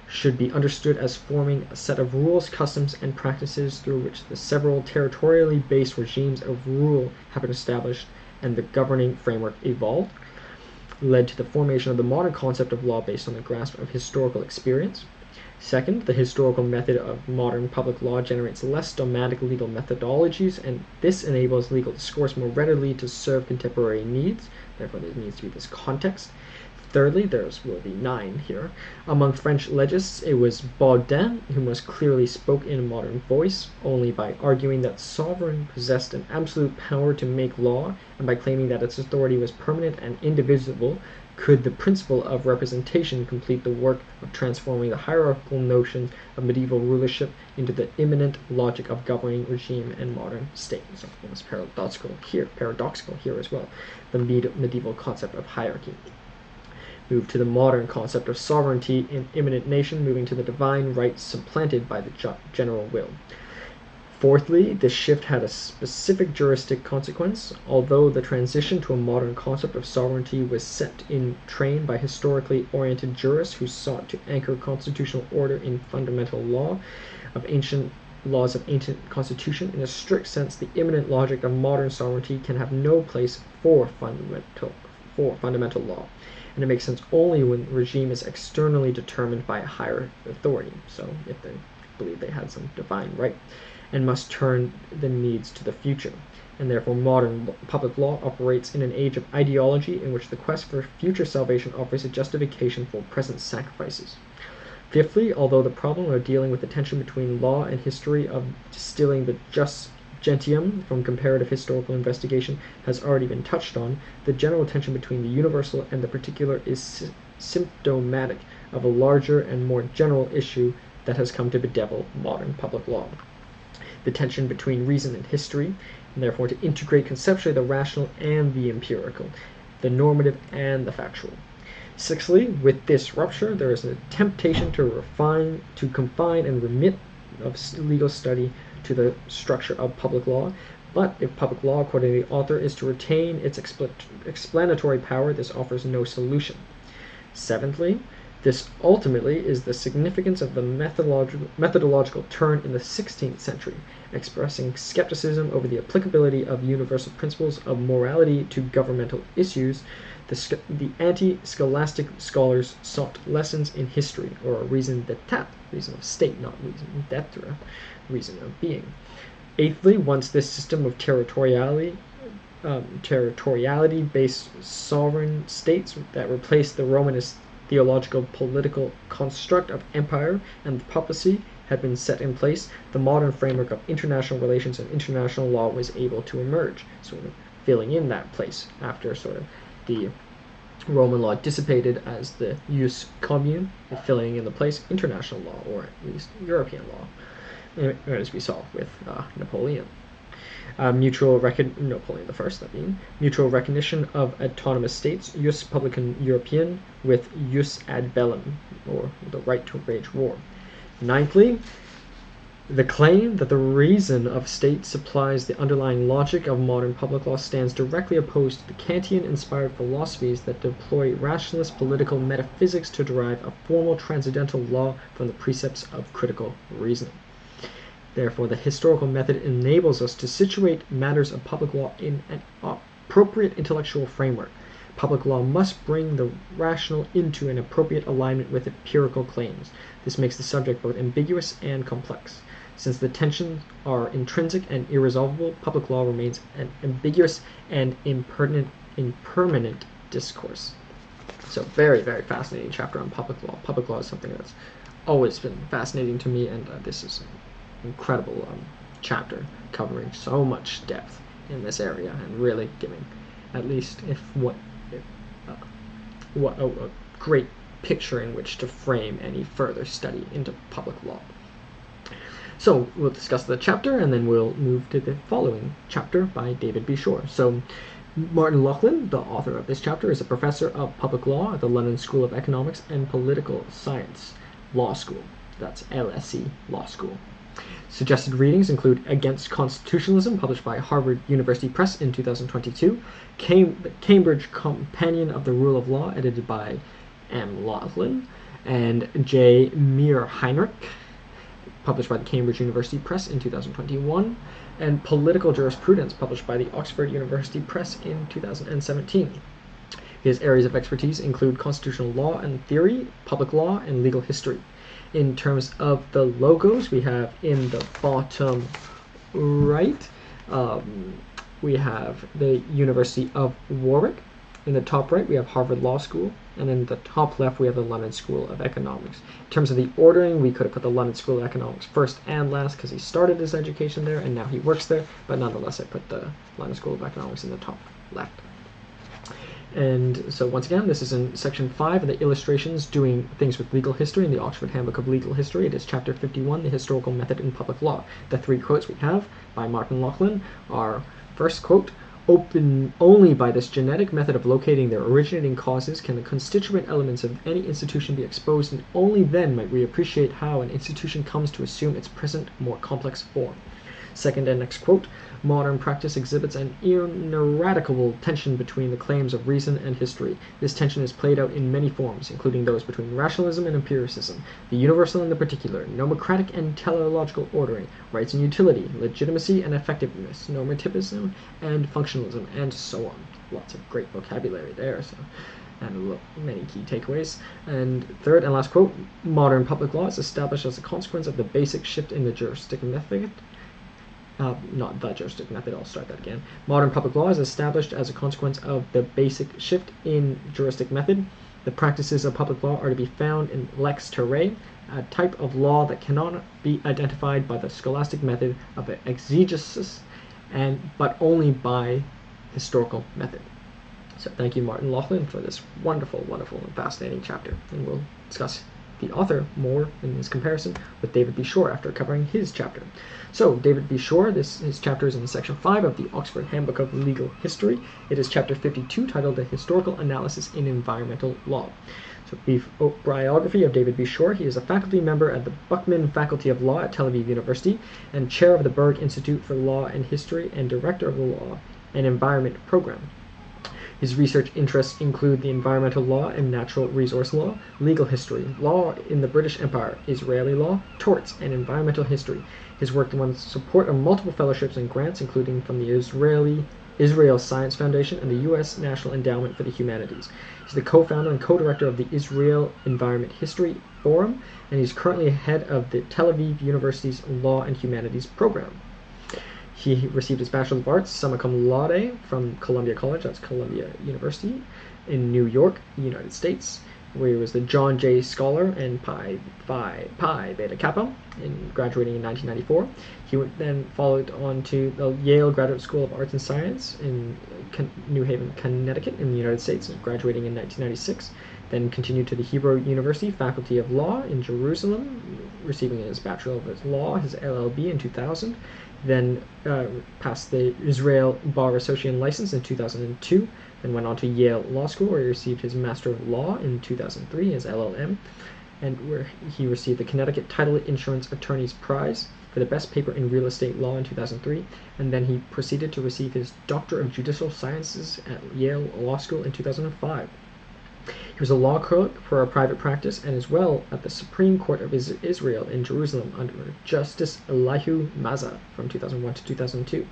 should be understood as forming a set of rules, customs, and practices through which the several territorially based regimes of rule have been established and the governing framework evolved, led to the formation of the modern concept of law based on the grasp of historical experience. Second, the historical method of modern public law generates less dogmatic legal methodologies, and this enables legal discourse more readily to serve contemporary needs. Therefore, there needs to be this context. Thirdly, there will be 9 here. Among French legists, it was Baudin who most clearly spoke in a modern voice, only by arguing that sovereign possessed an absolute power to make law, and by claiming that its authority was permanent and indivisible, could the principle of representation complete the work of transforming the hierarchical notions of medieval rulership into the immanent logic of governing regime and modern state. So almost paradoxical here as well, the medieval concept of hierarchy. Move to the modern concept of sovereignty in immanent nation, moving to the divine rights supplanted by the general will. Fourthly, this shift had a specific juristic consequence. Although the transition to a modern concept of sovereignty was set in train by historically oriented jurists who sought to anchor constitutional order in fundamental laws of ancient constitution, in a strict sense, the immanent logic of modern sovereignty can have no place for fundamental law. And it makes sense only when the regime is externally determined by a higher authority. So if they believe they had some divine right, and must turn the needs to the future. And therefore modern public law operates in an age of ideology in which the quest for future salvation offers a justification for present sacrifices. Fifthly, although the problem of dealing with the tension between law and history, of distilling the jus gentium from comparative historical investigation, has already been touched on, the general tension between the universal and the particular is symptomatic of a larger and more general issue that has come to bedevil modern public law. The tension between reason and history, and therefore to integrate conceptually the rational and the empirical, the normative and the factual. Sixthly, with this rupture, there is a temptation to confine and remit of legal study to the structure of public law. But if public law, according to the author, is to retain its explanatory power, this offers no solution. Seventhly, this ultimately is the significance of the methodological turn in the 16th century, expressing skepticism over the applicability of universal principles of morality to governmental issues. The anti-scholastic scholars sought lessons in history, or reason d'etat, reason of state, not reason d'etre, reason of being. Eighthly, once this system of territoriality-based sovereign states that replaced the Romanist theological political construct of empire and the papacy had been set in place, the modern framework of international relations and international law was able to emerge, sort of filling in that place after sort of the Roman law dissipated as the jus commune, filling in the place international law, or at least European law, as we saw with Napoleon. Napoleon I, that being, mutual recognition of autonomous states, jus publicum European, with jus ad bellum, or the right to wage war. Ninthly, the claim that the reason of state supplies the underlying logic of modern public law stands directly opposed to the Kantian-inspired philosophies that deploy rationalist political metaphysics to derive a formal transcendental law from the precepts of critical reasoning. Therefore, the historical method enables us to situate matters of public law in an appropriate intellectual framework. Public law must bring the rational into an appropriate alignment with empirical claims. This makes the subject both ambiguous and complex. Since the tensions are intrinsic and irresolvable, public law remains an ambiguous and impermanent discourse. So very, very fascinating chapter on public law. Public law is something that's always been fascinating to me, and this is incredible chapter covering so much depth in this area and really giving, at least if what what a great picture in which to frame any further study into public law. So we'll discuss the chapter, and then we'll move to the following chapter by David B. Schorr. So Martin Loughlin, the author of this chapter, is a professor of public law at the London School of Economics and Political Science Law School. That's LSE Law School. Suggested readings include Against Constitutionalism, published by Harvard University Press in 2022, Cambridge Companion of the Rule of Law, edited by M. Loughlin, and J. Meir Heinrich, published by the Cambridge University Press in 2021, and Political Jurisprudence, published by the Oxford University Press in 2017. His areas of expertise include constitutional law and theory, public law, and legal history. In terms of the logos, we have in the bottom right, we have the University of Warwick. In the top right, we have Harvard Law School. And in the top left, we have the London School of Economics. In terms of the ordering, we could have put the London School of Economics first and last because he started his education there and now he works there. But nonetheless, I put the London School of Economics in the top left. And so once again, this is in section 5 of the illustrations doing things with legal history in the Oxford Handbook of Legal History. It is chapter 51, the historical method in public law. The 3 quotes we have by Martin Loughlin are, first quote, "Open only by this genetic method of locating their originating causes can the constituent elements of any institution be exposed, and only then might we appreciate how an institution comes to assume its present more complex form." Second and next quote, "Modern practice exhibits an ineradicable tension between the claims of reason and history. This tension is played out in many forms, including those between rationalism and empiricism, the universal and the particular, nomocratic and teleological ordering, rights and utility, legitimacy and effectiveness, normativism and functionalism, and so on." Lots of great vocabulary there, so, and many key takeaways. And third and last quote, "Modern public law is established as a consequence of the basic shift in the juristic method." Not the juristic method, I'll start that again. "Modern public law is established as a consequence of the basic shift in juristic method. The practices of public law are to be found in lex terrae, a type of law that cannot be identified by the scholastic method of exegesis, but only by historical method." So thank you, Martin Loughlin, for this wonderful, wonderful, and fascinating chapter. And we'll discuss the author more in this comparison with David B. Schorr after covering his chapter. So David B. Schorr, his chapter is in section 5 of the Oxford Handbook of Legal History. It is chapter 52, titled "A Historical Analysis in Environmental Law." So brief biography of David B. Schorr. He is a faculty member at the Buckman Faculty of Law at Tel Aviv University and chair of the Berg Institute for Law and History and director of the Law and Environment Program. His research interests include the environmental law and natural resource law, legal history, law in the British Empire, Israeli law, torts, and environmental history. His work won support of multiple fellowships and grants, including from the Israel Science Foundation and the U.S. National Endowment for the Humanities. He's the co-founder and co-director of the Israel Environment History Forum, and he's currently head of the Tel Aviv University's Law and Humanities program. He received his Bachelor of Arts, summa cum laude, from Columbia College, that's Columbia University, in New York, United States, where he was the John Jay Scholar and Pi Beta Kappa, graduating in 1994. He then followed on to the Yale Graduate School of Arts and Science in New Haven, Connecticut, in the United States, graduating in 1996. Then continued to the Hebrew University Faculty of Law in Jerusalem, receiving his Bachelor of Law, his LLB, in 2000. Then passed the Israel Bar Association license in 2002, then went on to Yale Law School, where he received his Master of Law in 2003, his LLM, and where he received the Connecticut Title Insurance Attorney's Prize for the Best Paper in Real Estate Law in 2003, and then he proceeded to receive his Doctor of Judicial Sciences at Yale Law School in 2005. He was a law clerk for a private practice and as well at the Supreme Court of Israel in Jerusalem under Justice Elihu Maza from 2001 to 2002.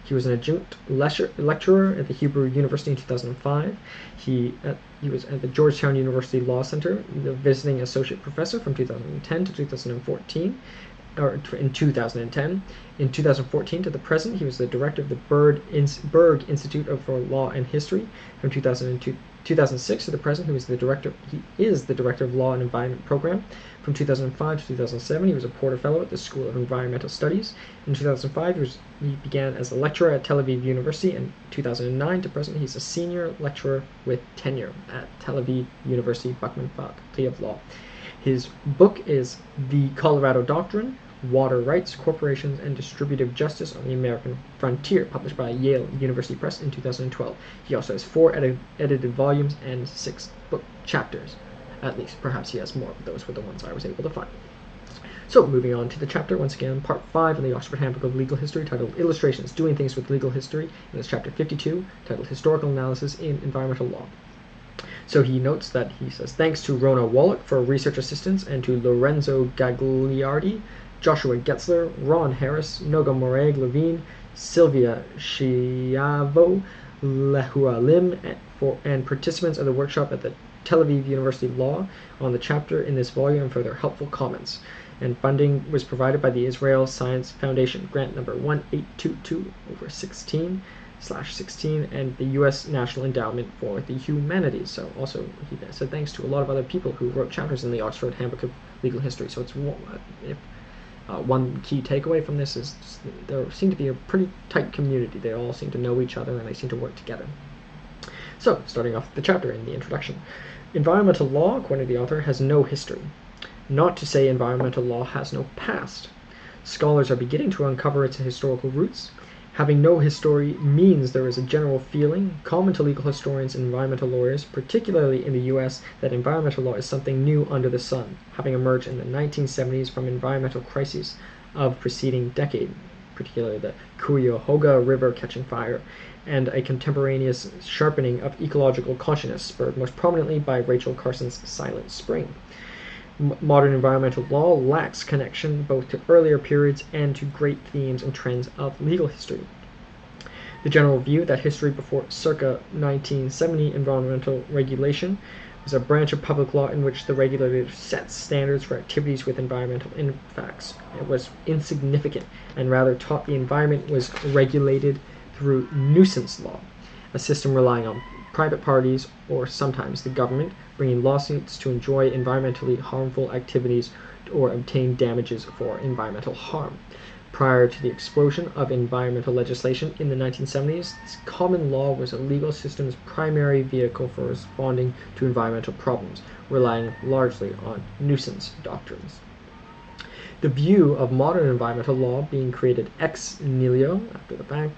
He was an adjunct lecturer at the Hebrew University in 2005. He was at the Georgetown University Law Center, the visiting associate professor from 2010 to 2014. Or in 2010. In 2014 to the present, he was the director of the Berg Institute for Law and History from 2002 2006 to the present, he is the director of Law and Environment Program. From 2005 to 2007, he was a Porter Fellow at the School of Environmental Studies. In 2005, he began as a lecturer at Tel Aviv University, and 2009 to present, he's a senior lecturer with tenure at Tel Aviv University Buckman Faculty of Law. His book is The Colorado Doctrine, Water Rights, Corporations, and Distributive Justice on the American Frontier, published by Yale University Press in 2012. He also has 4 edited volumes and 6 book chapters. At least, perhaps he has more, but those were the ones I was able to find. So, moving on to the chapter, once again, part 5 in the Oxford Handbook of Legal History, titled Illustrations, Doing Things with Legal History, and it's chapter 52, titled Historical Analysis in Environmental Law. So he notes that he says, thanks to Rona Wallach for research assistance, and to Lorenzo Gagliardi, Joshua Getzler, Ron Harris, Noga Morag Levine, Sylvia Schiavo, Lehua Lim, and participants of the workshop at the Tel Aviv University Law on the chapter in this volume and for their helpful comments. And funding was provided by the Israel Science Foundation, grant number 1822/16/16, and the U.S. National Endowment for the Humanities. So also he said thanks to a lot of other people who wrote chapters in the Oxford Handbook of Legal History. So it's one key takeaway from this is there seemed to be a pretty tight community. They all seem to know each other and they seem to work together. So, starting off the chapter in the introduction. Environmental law, according to the author, has no history. Not to say environmental law has no past. Scholars are beginning to uncover its historical roots. Having no history means there is a general feeling, common to legal historians and environmental lawyers, particularly in the U.S., that environmental law is something new under the sun, having emerged in the 1970s from environmental crises of preceding decade, particularly the Cuyahoga River catching fire, and a contemporaneous sharpening of ecological consciousness, spurred most prominently by Rachel Carson's Silent Spring. Modern environmental law lacks connection both to earlier periods and to great themes and trends of legal history. The general view that history before circa 1970 environmental regulation was a branch of public law in which the regulator sets standards for activities with environmental impacts. It was insignificant and rather taught the environment was regulated through nuisance law, a system relying on private parties or sometimes the government bringing lawsuits to enjoy environmentally harmful activities or obtain damages for environmental harm. Prior to the explosion of environmental legislation in the 1970s, common law was a legal system's primary vehicle for responding to environmental problems, relying largely on nuisance doctrines. The view of modern environmental law being created ex nihilo, after the fact,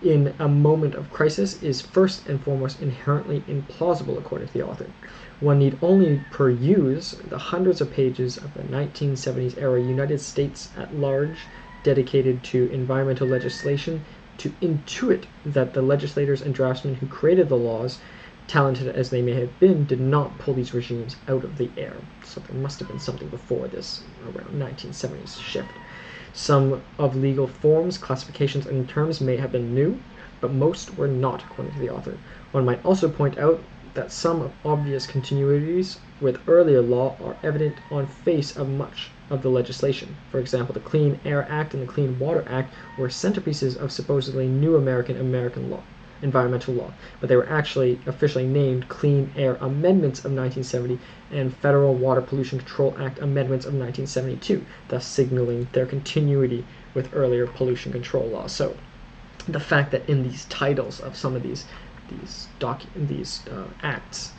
in a moment of crisis is first and foremost inherently implausible, according to the author. One need only peruse the hundreds of pages of the 1970s era United States at large dedicated to environmental legislation to intuit that the legislators and draftsmen who created the laws, talented as they may have been, did not pull these regimes out of the air. So there must have been something before this, around 1970s shift. Some of legal forms, classifications, and terms may have been new, but most were not, according to the author. One might also point out that some obvious continuities with earlier law are evident on face of much of the legislation. For example, the Clean Air Act and the Clean Water Act were centerpieces of supposedly new American law, environmental law, but they were actually officially named Clean Air Amendments of 1970 and Federal Water Pollution Control Act Amendments of 1972, thus signaling their continuity with earlier pollution control laws. So the fact that in these titles of some of these acts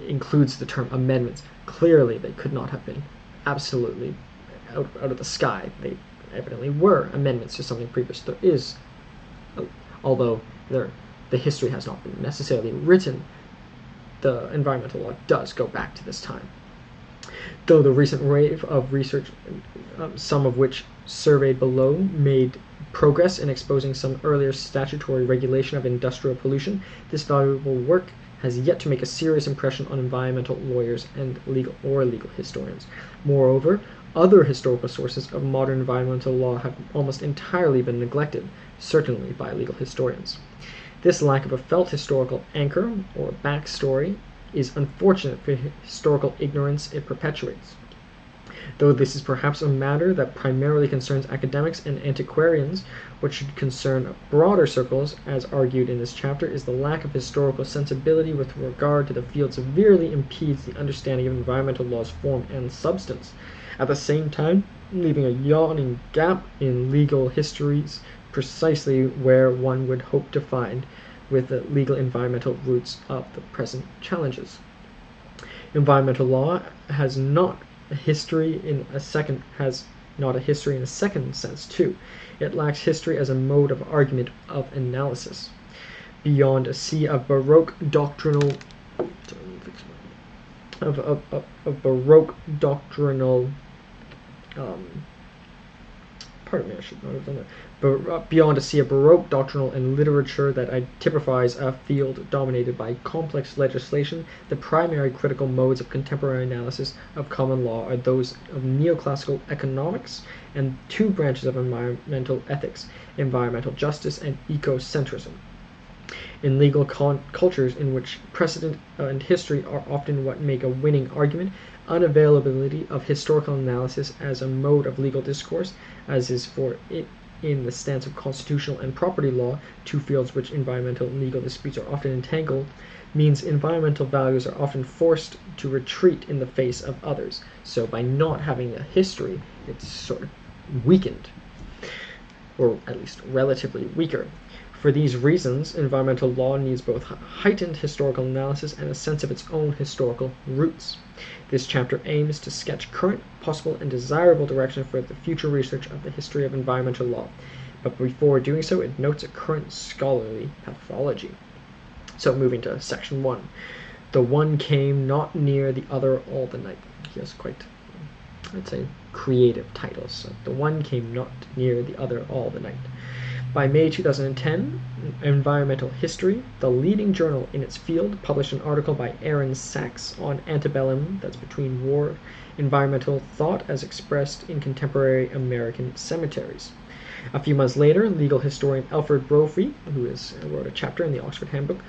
includes the term amendments, clearly they could not have been absolutely out of the sky. They evidently were amendments to something previous. There is, although the history has not been necessarily written, the environmental law does go back to this time. Though the recent wave of research, some of which surveyed below, made progress in exposing some earlier statutory regulation of industrial pollution, this valuable work has yet to make a serious impression on environmental lawyers and legal historians. Moreover, other historical sources of modern environmental law have almost entirely been neglected, certainly by legal historians. This lack of a felt historical anchor or backstory is unfortunate for historical ignorance it perpetuates. Though this is perhaps a matter that primarily concerns academics and antiquarians, what should concern broader circles, as argued in this chapter, is the lack of historical sensibility with regard to the field severely impedes the understanding of environmental law's form and substance, at the same time leaving a yawning gap in legal histories precisely where one would hope to find with the legal environmental roots of the present challenges. Environmental law has not a history in a second sense too. It lacks history as a mode of argument, of analysis. Beyond a sea of Baroque doctrinal pardon me, I should not have done that. But beyond a sea of Baroque doctrinal and literature that typifies a field dominated by complex legislation, the primary critical modes of contemporary analysis of common law are those of neoclassical economics and two branches of environmental ethics, environmental justice and ecocentrism. In legal cultures in which precedent and history are often what make a winning argument, unavailability of historical analysis as a mode of legal discourse, as is for it in the stance of constitutional and property law, two fields which environmental and legal disputes are often entangled, means environmental values are often forced to retreat in the face of others. So by not having a history, it's sort of weakened, or at least relatively weaker. For these reasons, environmental law needs both heightened historical analysis and a sense of its own historical roots. This chapter aims to sketch current, possible, and desirable direction for the future research of the history of environmental law. But before doing so, it notes a current scholarly pathology. So moving to section 1. The one came not near the other all the night. He has quite, I'd say, creative titles. So the one came not near the other all the night. By May 2010, Environmental History, the leading journal in its field, published an article by Aaron Sachs on antebellum, that's between war, environmental thought as expressed in contemporary American cemeteries. A few months later, legal historian Alfred Brophy, who wrote a chapter in the Oxford Handbook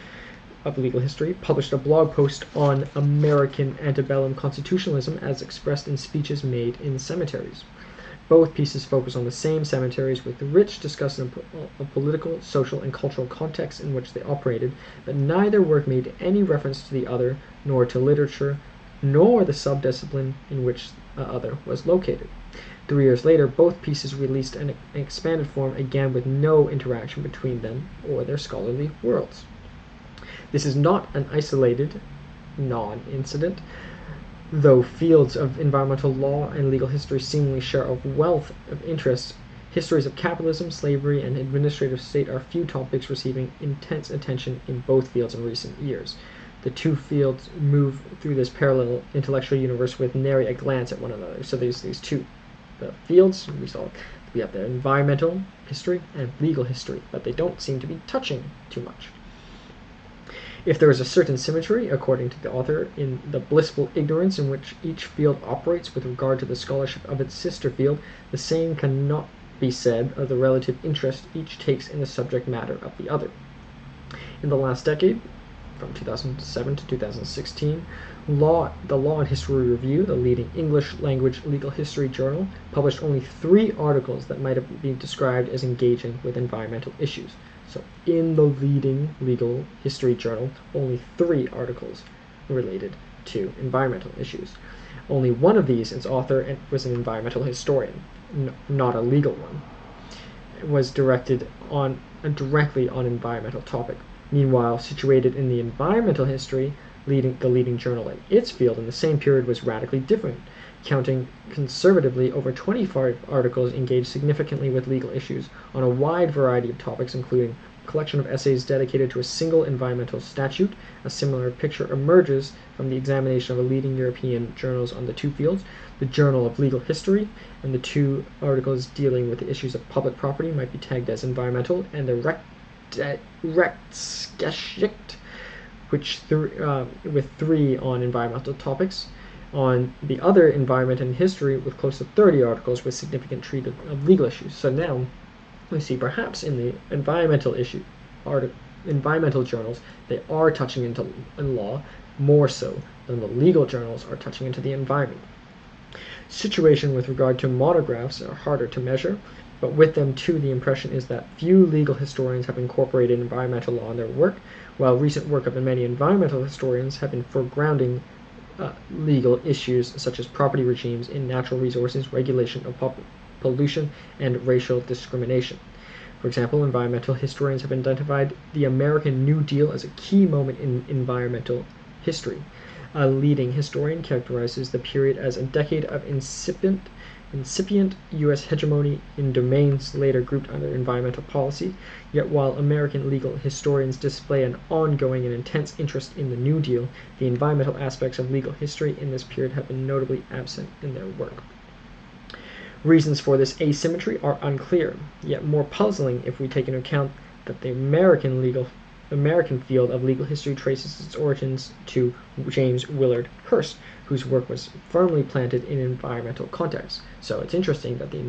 of Legal History, published a blog post on American antebellum constitutionalism as expressed in speeches made in cemeteries. Both pieces focus on the same cemeteries with rich discussion of political, social, and cultural contexts in which they operated, but neither work made any reference to the other, nor to literature, nor the subdiscipline in which the other was located. 3 years later, both pieces released an expanded form, again with no interaction between them or their scholarly worlds. This is not an isolated non-incident. Though fields of environmental law and legal history seemingly share a wealth of interests, histories of capitalism, slavery, and administrative state are few topics receiving intense attention in both fields in recent years. The two fields move through this parallel intellectual universe with nary a glance at one another. So there's these two fields. We have the environmental history and legal history, but they don't seem to be touching too much. If there is a certain symmetry, according to the author, in the blissful ignorance in which each field operates with regard to the scholarship of its sister field, the same cannot be said of the relative interest each takes in the subject matter of the other. In the last decade, from 2007 to 2016, the Law and History Review, the leading English language legal history journal, published only 3 articles that might have been described as engaging with environmental issues. So in the leading legal history journal, only 3 articles related to environmental issues. Only one of these, its author, was an environmental historian, not a legal one. It was directly on environmental topic. Meanwhile, situated in the environmental history, the leading journal in its field in the same period was radically different. Counting conservatively, over 25 articles engaged significantly with legal issues on a wide variety of topics, including a collection of essays dedicated to a single environmental statute. A similar picture emerges from the examination of the leading European journals on the two fields, the Journal of Legal History, and the 2 articles dealing with the issues of public property might be tagged as environmental, and the Rechtsgeschichte, with 3 on environmental topics. On the other, environment and history, with close to 30 articles with significant treatment of legal issues. So now we see perhaps in the environmental journals, they are touching into law more so than the legal journals are touching into the environment. Situation with regard to monographs are harder to measure, but with them too the impression is that few legal historians have incorporated environmental law in their work, while recent work of the many environmental historians have been foregrounding legal issues such as property regimes in natural resources, regulation of pollution, and racial discrimination. For example, environmental historians have identified the American New Deal as a key moment in environmental history. A leading historian characterizes the period as a decade of incipient U.S. hegemony in domains later grouped under environmental policy, yet while American legal historians display an ongoing and intense interest in the New Deal, the environmental aspects of legal history in this period have been notably absent in their work. Reasons for this asymmetry are unclear, yet more puzzling if we take into account that the American field of legal history traces its origins to James Willard Hearst, whose work was firmly planted in environmental contexts. So it's interesting that the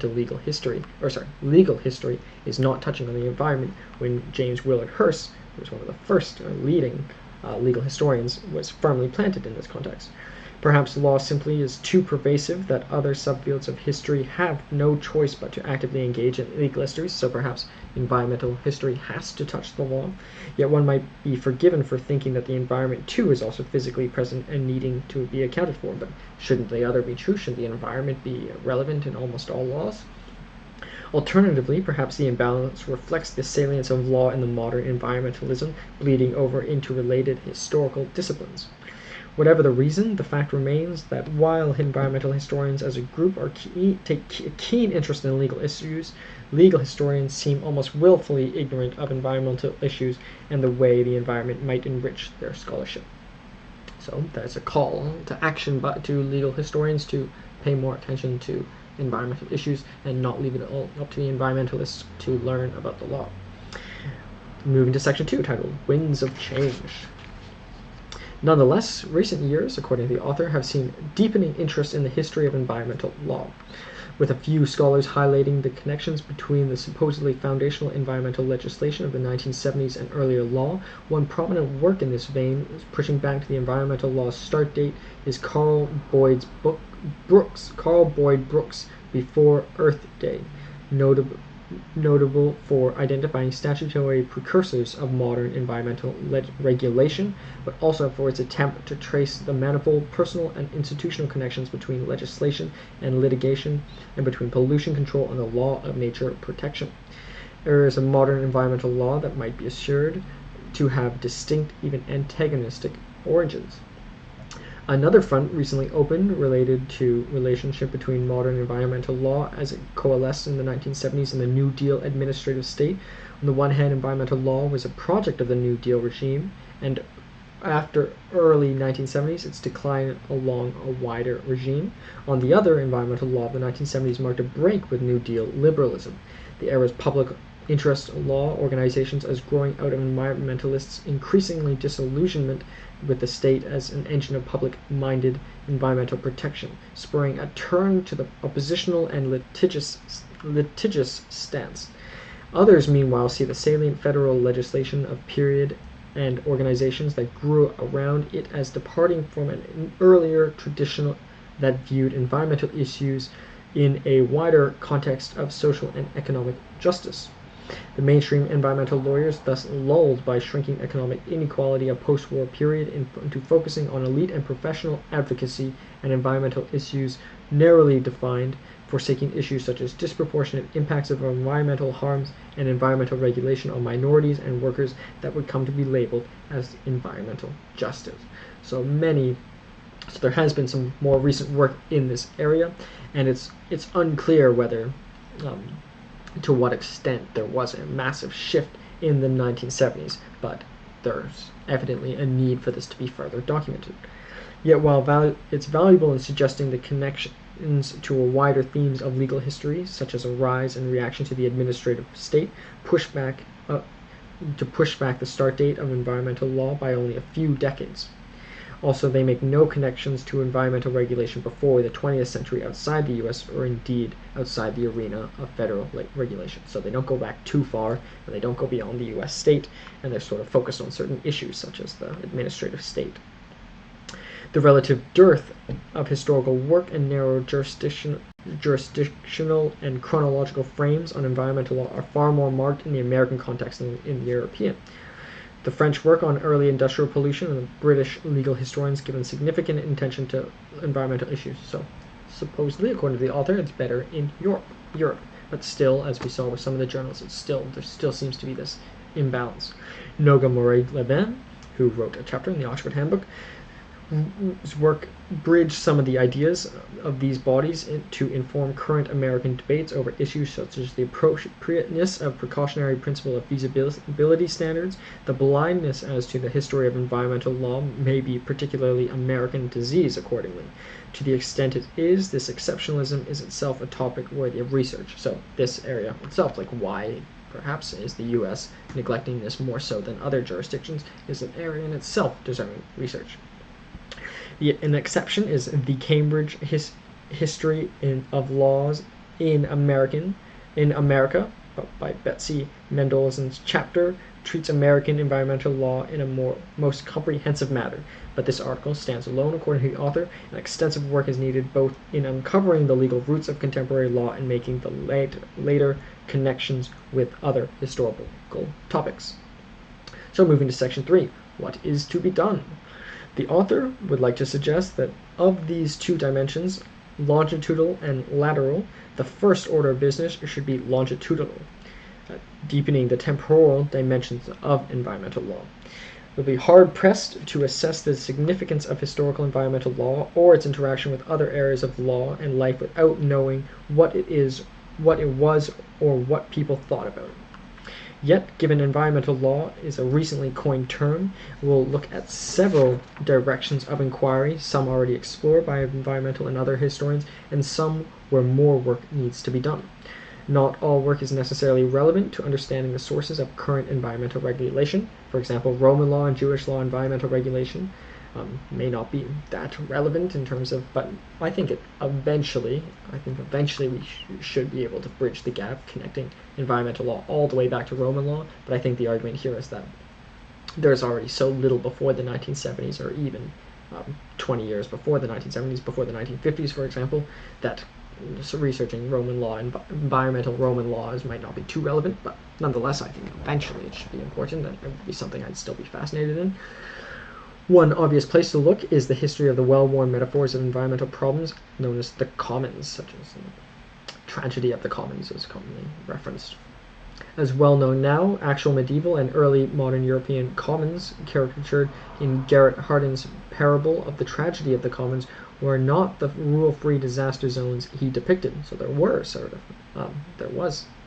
legal history is not touching on the environment when James Willard Hearst, who was one of the first leading legal historians, was firmly planted in this context. Perhaps law simply is too pervasive that other subfields of history have no choice but to actively engage in legal histories, so perhaps environmental history has to touch the law. Yet one might be forgiven for thinking that the environment too is also physically present and needing to be accounted for, but shouldn't the other be true? Shouldn't the environment be relevant in almost all laws? Alternatively, perhaps the imbalance reflects the salience of law in the modern environmentalism bleeding over into related historical disciplines. Whatever the reason, the fact remains that while environmental historians as a group take a keen interest in legal issues, legal historians seem almost willfully ignorant of environmental issues and the way the environment might enrich their scholarship. So that's a call to action to legal historians to pay more attention to environmental issues and not leave it all up to the environmentalists to learn about the law. Moving to section 2, titled Winds of Change. Nonetheless, recent years, according to the author, have seen deepening interest in the history of environmental law, with a few scholars highlighting the connections between the supposedly foundational environmental legislation of the 1970s and earlier law. One prominent work in this vein, pushing back to the environmental law's start date, is Carl Boyd Brooks' Before Earth Day, notable for identifying statutory precursors of modern environmental regulation, but also for its attempt to trace the manifold personal and institutional connections between legislation and litigation, and between pollution control and the law of nature protection. Areas of modern environmental law that might be assured to have distinct, even antagonistic origins. Another front recently opened related to relationship between modern environmental law as it coalesced in the 1970s and the New Deal administrative state. On the one hand, environmental law was a project of the New Deal regime, and after early 1970s, its decline along a wider regime. On the other, environmental law of the 1970s marked a break with New Deal liberalism. The era's public interest law organizations as growing out of environmentalists' increasingly disillusionment with the state as an engine of public-minded environmental protection, spurring a turn to the oppositional and litigious stance. Others, meanwhile, see the salient federal legislation of period and organizations that grew around it as departing from an earlier tradition that viewed environmental issues in a wider context of social and economic justice. The mainstream environmental lawyers, thus lulled by shrinking economic inequality of post-war period into focusing on elite and professional advocacy and environmental issues narrowly defined, forsaking issues such as disproportionate impacts of environmental harms and environmental regulation on minorities and workers that would come to be labeled as environmental justice. So there has been some more recent work in this area, and it's unclear whether to what extent there was a massive shift in the 1970s, but there's evidently a need for this to be further documented. Yet while it's valuable in suggesting the connections to a wider themes of legal history, such as a rise and reaction to the administrative state, push back the start date of environmental law by only a few decades. Also, they make no connections to environmental regulation before the 20th century outside the U.S. or indeed outside the arena of federal regulation. So they don't go back too far, and they don't go beyond the U.S. state, and they're sort of focused on certain issues such as the administrative state. The relative dearth of historical work and narrow jurisdictional and chronological frames on environmental law are far more marked in the American context than in the European. The French work on early industrial pollution and the British legal historians given significant attention to environmental issues. So, supposedly, according to the author, it's better in Europe. But still, as we saw with some of the journals, there still seems to be this imbalance. Noga Moret-Levin, who wrote a chapter in the Oxford Handbook, his work bridged some of the ideas of these bodies to inform current American debates over issues such as the appropriateness of precautionary principle of feasibility standards. The blindness as to the history of environmental law may be particularly American disease accordingly. To the extent it is, this exceptionalism is itself a topic worthy of research. So this area itself, like why perhaps is the U.S. neglecting this more so than other jurisdictions, is an area in itself deserving research. An exception is the Cambridge History of Laws in America by Betsy Mendelsohn's chapter treats American environmental law in a most comprehensive manner. But this article stands alone according to the author, and extensive work is needed both in uncovering the legal roots of contemporary law and making the later connections with other historical topics. So moving to section 3, what is to be done? The author would like to suggest that of these two dimensions, longitudinal and lateral, the first order of business should be longitudinal, deepening the temporal dimensions of environmental law. It will be hard-pressed to assess the significance of historical environmental law or its interaction with other areas of law and life without knowing what it was, or what people thought about it. Yet, given environmental law is a recently coined term, we'll look at several directions of inquiry, some already explored by environmental and other historians, and some where more work needs to be done. Not all work is necessarily relevant to understanding the sources of current environmental regulation. For example, Roman law and Jewish law environmental regulation may not be that relevant in terms of, but I think eventually we should be able to bridge the gap connecting environmental law all the way back to Roman law. But I think the argument here is that there's already so little before the 1970s, or even 20 years before the 1970s, before the 1950s, for example, that researching Roman law and environmental Roman laws might not be too relevant. But nonetheless, I think eventually it should be important, and it would be something I'd still be fascinated in. One obvious place to look is the history of the well-worn metaphors of environmental problems known as the commons, such as the tragedy of the commons is commonly referenced. As well known now, actual medieval and early modern European commons, caricatured in Garrett Hardin's parable of the tragedy of the commons, were not the rule-free disaster zones he depicted. So there was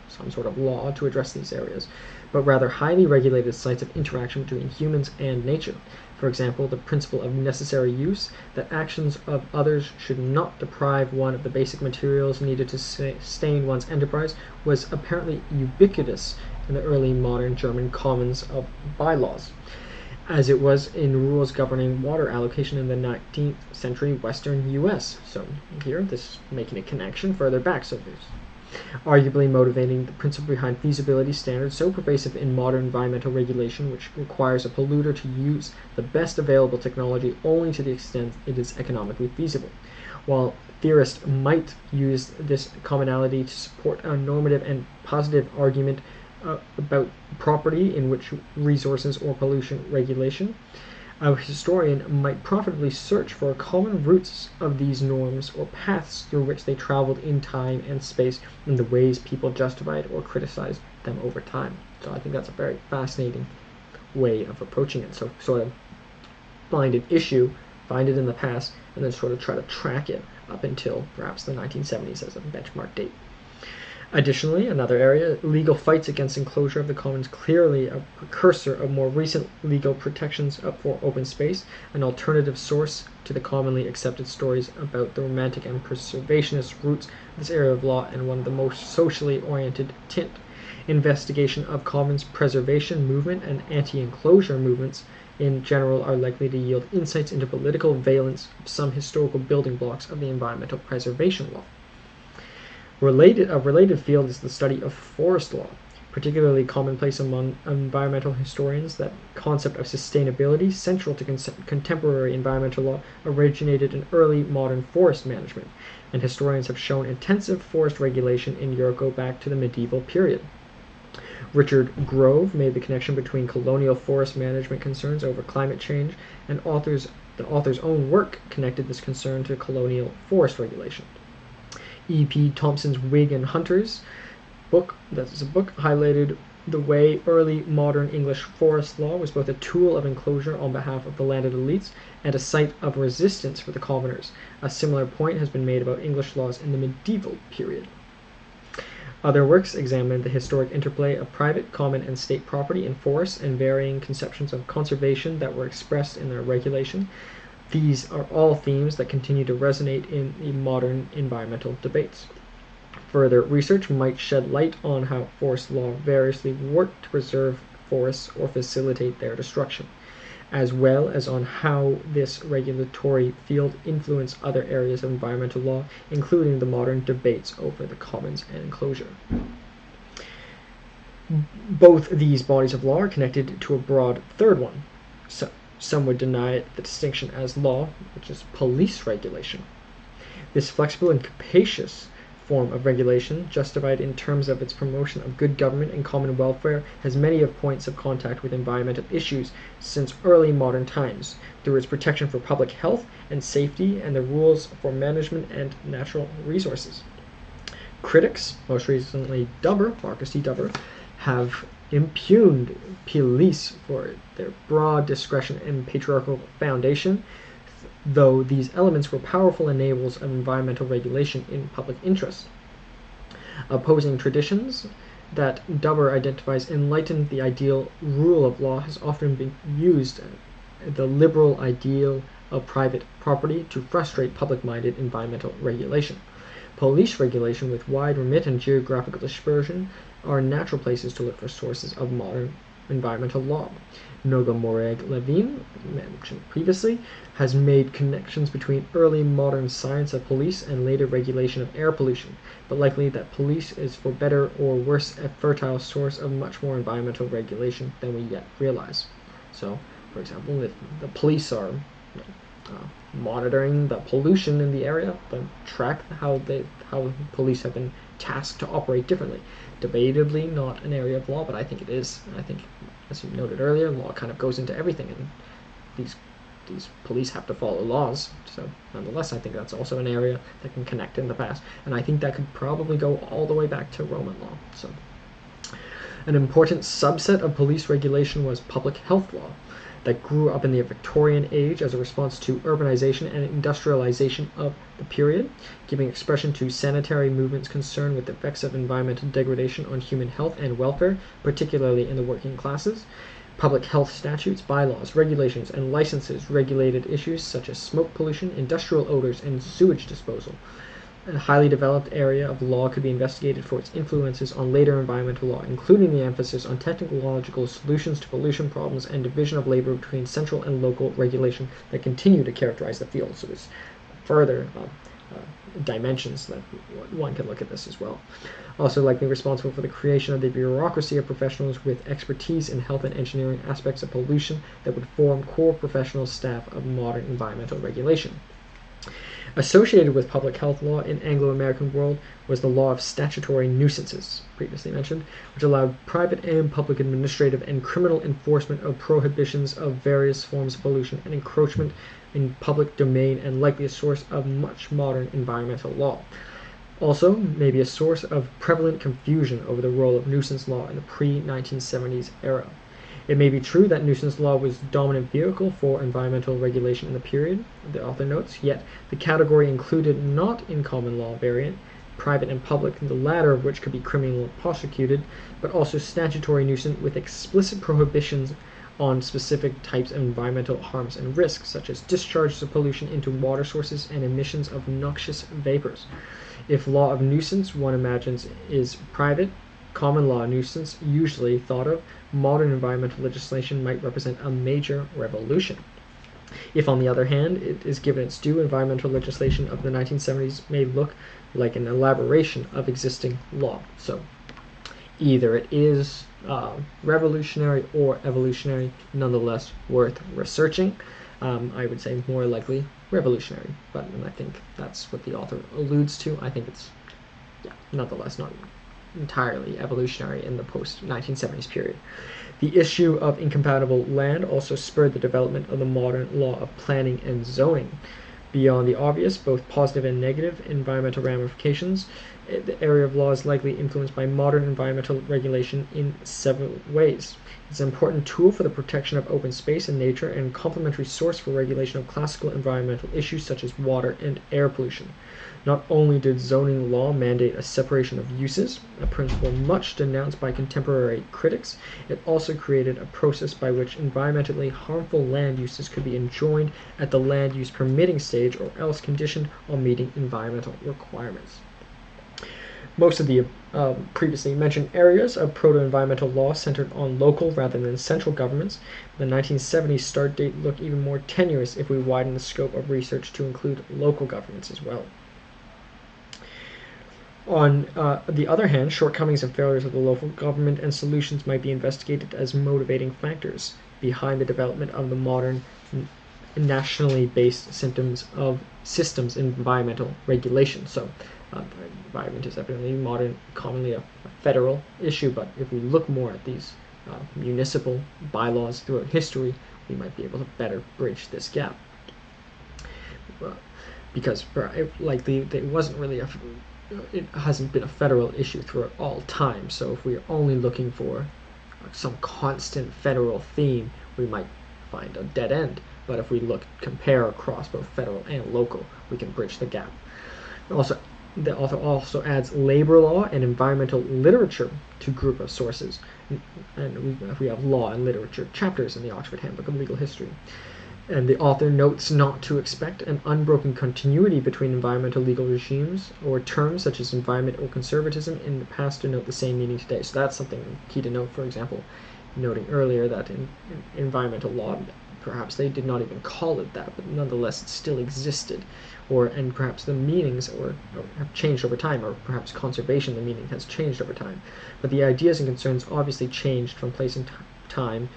some sort of law to address these areas, but rather highly regulated sites of interaction between humans and nature. For example, the principle of necessary use, that actions of others should not deprive one of the basic materials needed to sustain one's enterprise, was apparently ubiquitous in the early modern German commons of bylaws, as it was in rules governing water allocation in the 19th century Western U.S. So here, this is making a connection further back. So there's arguably motivating the principle behind feasibility standards so pervasive in modern environmental regulation, which requires a polluter to use the best available technology only to the extent it is economically feasible. While theorists might use this commonality to support a normative and positive argument about property in which resources or pollution regulation, a historian might profitably search for common roots of these norms or paths through which they traveled in time and space in the ways people justified or criticized them over time. So I think that's a very fascinating way of approaching it. So sort of find an issue, find it in the past, and then sort of try to track it up until perhaps the 1970s as a benchmark date. Additionally, another area, legal fights against enclosure of the commons, clearly a precursor of more recent legal protections for open space, an alternative source to the commonly accepted stories about the romantic and preservationist roots of this area of law, and one of the most socially oriented tint. Investigation of commons preservation movement and anti-enclosure movements in general are likely to yield insights into political valence of some historical building blocks of the environmental preservation law. A related field is the study of forest law. particularly commonplace among environmental historians, that concept of sustainability, central to contemporary environmental law, originated in early modern forest management, and historians have shown intensive forest regulation in Europe go back to the medieval period. Richard Grove made the connection between colonial forest management concerns over climate change, and the author's own work connected this concern to colonial forest regulation. E.P. Thompson's Whig and Hunters book, highlighted the way early modern English forest law was both a tool of enclosure on behalf of the landed elites and a site of resistance for the commoners. A similar point has been made about English laws in the medieval period. Other works examined the historic interplay of private, common, and state property in forests and varying conceptions of conservation that were expressed in their regulation. These are all themes that continue to resonate in the modern environmental debates. Further research might shed light on how forest law variously worked to preserve forests or facilitate their destruction, as well as on how this regulatory field influenced other areas of environmental law, including the modern debates over the commons and enclosure. Both these bodies of law are connected to a broad third one. So, some would deny the distinction as law, which is police regulation. This flexible and capacious form of regulation, justified in terms of its promotion of good government and common welfare, has many of points of contact with environmental issues since early modern times, through its protection for public health and safety and the rules for management and natural resources. Critics, most recently Marcus T. Dubber, have impugned police for their broad discretion and patriarchal foundation, though these elements were powerful enablers of environmental regulation in public interest. Opposing traditions that Dubber identifies enlightened the ideal rule of law has often been used the liberal ideal of private property to frustrate public-minded environmental regulation. Police regulation with wide remit and geographical dispersion are natural places to look for sources of modern environmental law. Noga Morag-Levine, mentioned previously, has made connections between early modern science of police and later regulation of air pollution, but likely that police is for better or worse a fertile source of much more environmental regulation than we yet realize. So, for example, if the police are monitoring the pollution in the area, then track how police have been tasked to operate differently. Debatably not an area of law, but I think it is. I think, as you noted earlier, law kind of goes into everything, and these police have to follow laws. So nonetheless, I think that's also an area that can connect in the past, and I think that could probably go all the way back to Roman law. So an important subset of police regulation was public health law, that grew up in the Victorian age as a response to urbanization and industrialization of the period, giving expression to sanitary movements concerned with the effects of environmental degradation on human health and welfare, particularly in the working classes. Public health statutes, bylaws, regulations, and licenses regulated issues such as smoke pollution, industrial odors, and sewage disposal. A highly developed area of law could be investigated for its influences on later environmental law, including the emphasis on technological solutions to pollution problems and division of labor between central and local regulation that continue to characterize the field. So there's further dimensions that one can look at this as well. Also likely responsible for the creation of the bureaucracy of professionals with expertise in health and engineering aspects of pollution that would form core professional staff of modern environmental regulation. Associated with public health law in Anglo-American world was the law of statutory nuisances, previously mentioned, which allowed private and public administrative and criminal enforcement of prohibitions of various forms of pollution and encroachment in public domain, and likely a source of much modern environmental law. Also, may be a source of prevalent confusion over the role of nuisance law in the pre-1970s era. It may be true that nuisance law was the dominant vehicle for environmental regulation in the period, the author notes, yet the category included not in common law variant, private and public, the latter of which could be criminally prosecuted, but also statutory nuisance with explicit prohibitions on specific types of environmental harms and risks, such as discharges of pollution into water sources and emissions of noxious vapors. If law of nuisance, one imagines, is private, common law nuisance usually thought of, modern environmental legislation might represent a major revolution. If, on the other hand, it is given its due, environmental legislation of the 1970s may look like an elaboration of existing law. So, Either it is revolutionary or evolutionary, nonetheless worth researching. I would say more likely revolutionary, but I think that's what the author alludes to. I think it's, yeah, nonetheless not entirely evolutionary in the post-1970s period. The issue of incompatible land also spurred the development of the modern law of planning and zoning. Beyond the obvious, both positive and negative environmental ramifications, the area of law is likely influenced by modern environmental regulation in several ways. It's an important tool for the protection of open space and nature and complementary source for regulation of classical environmental issues such as water and air pollution. Not only did zoning law mandate a separation of uses, a principle much denounced by contemporary critics, it also created a process by which environmentally harmful land uses could be enjoined at the land use permitting stage or else conditioned on meeting environmental requirements. Most of the previously mentioned areas of proto-environmental law centered on local rather than central governments. The 1970s start date looked even more tenuous if we widen the scope of research to include local governments as well. On the other hand, shortcomings and failures of the local government and solutions might be investigated as motivating factors behind the development of the modern nationally based systems in environmental regulation. So environment is evidently commonly a federal issue, but if we look more at these municipal bylaws throughout history, we might be able to better bridge this gap. Because it hasn't been a federal issue throughout all time. So if we are only looking for some constant federal theme, we might find a dead end. But if we compare across both federal and local, we can bridge the gap. Also, the author also adds labor law and environmental literature to group of sources. And we have law and literature chapters in the Oxford Handbook of Legal History. And the author notes not to expect an unbroken continuity between environmental legal regimes or terms such as environment or conservatism in the past to note the same meaning today. So that's something key to note. For example, noting earlier that in environmental law, perhaps they did not even call it that, but nonetheless it still existed. And perhaps the meanings have changed over time, or perhaps conservation, the meaning has changed over time. But the ideas and concerns obviously changed from place and time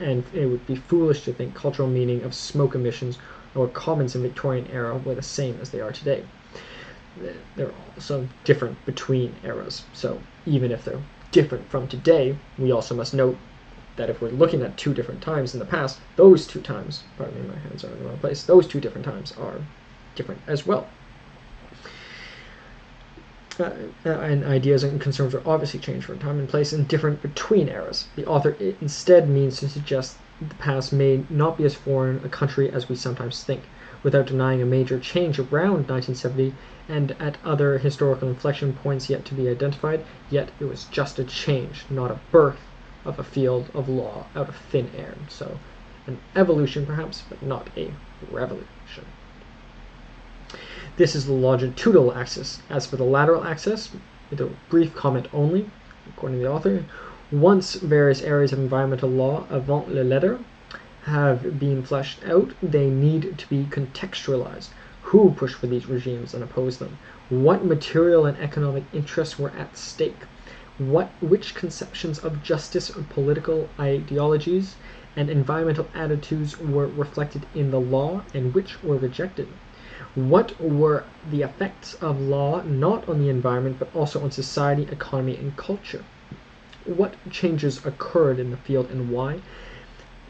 and it would be foolish to think cultural meaning of smoke emissions or commons in Victorian era were the same as they are today. They're also different between eras. So even if they're different from today, we also must note that if we're looking at two different times in the past, those two times, pardon me, my hands are in the wrong place, those two different times are different as well. And ideas and concerns are obviously changed from time and place and different between eras. The author instead means to suggest the past may not be as foreign a country as we sometimes think, without denying a major change around 1970 and at other historical inflection points yet to be identified, yet it was just a change, not a birth of a field of law out of thin air. So an evolution perhaps, but not a revolution. This is the longitudinal axis. As for the lateral axis, with a brief comment only, according to the author, once various areas of environmental law avant la lettre have been fleshed out, they need to be contextualized. Who pushed for these regimes and opposed them? What material and economic interests were at stake? Which conceptions of justice, political ideologies, and environmental attitudes were reflected in the law and which were rejected? What were the effects of law not on the environment but also on society, economy, and culture? What changes occurred in the field and why?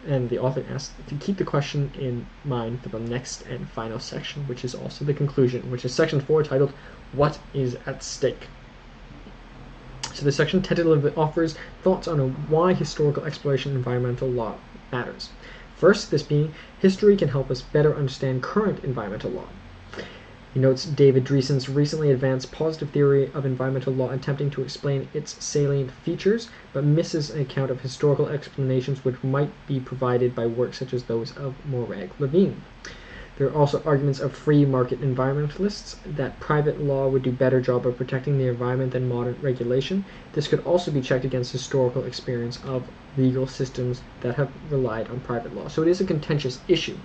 And the author asks to keep the question in mind for the next and final section, which is also the conclusion, which is section 4, titled, What is at Stake? So this section tentatively offers thoughts on why historical exploration of environmental law matters. First, this being, history can help us better understand current environmental law. He notes David Dreesen's recently advanced positive theory of environmental law attempting to explain its salient features, but misses an account of historical explanations which might be provided by works such as those of Morag-Levine. There are also arguments of free market environmentalists that private law would do a better job of protecting the environment than modern regulation. This could also be checked against historical experience of legal systems that have relied on private law. So it is a contentious issue.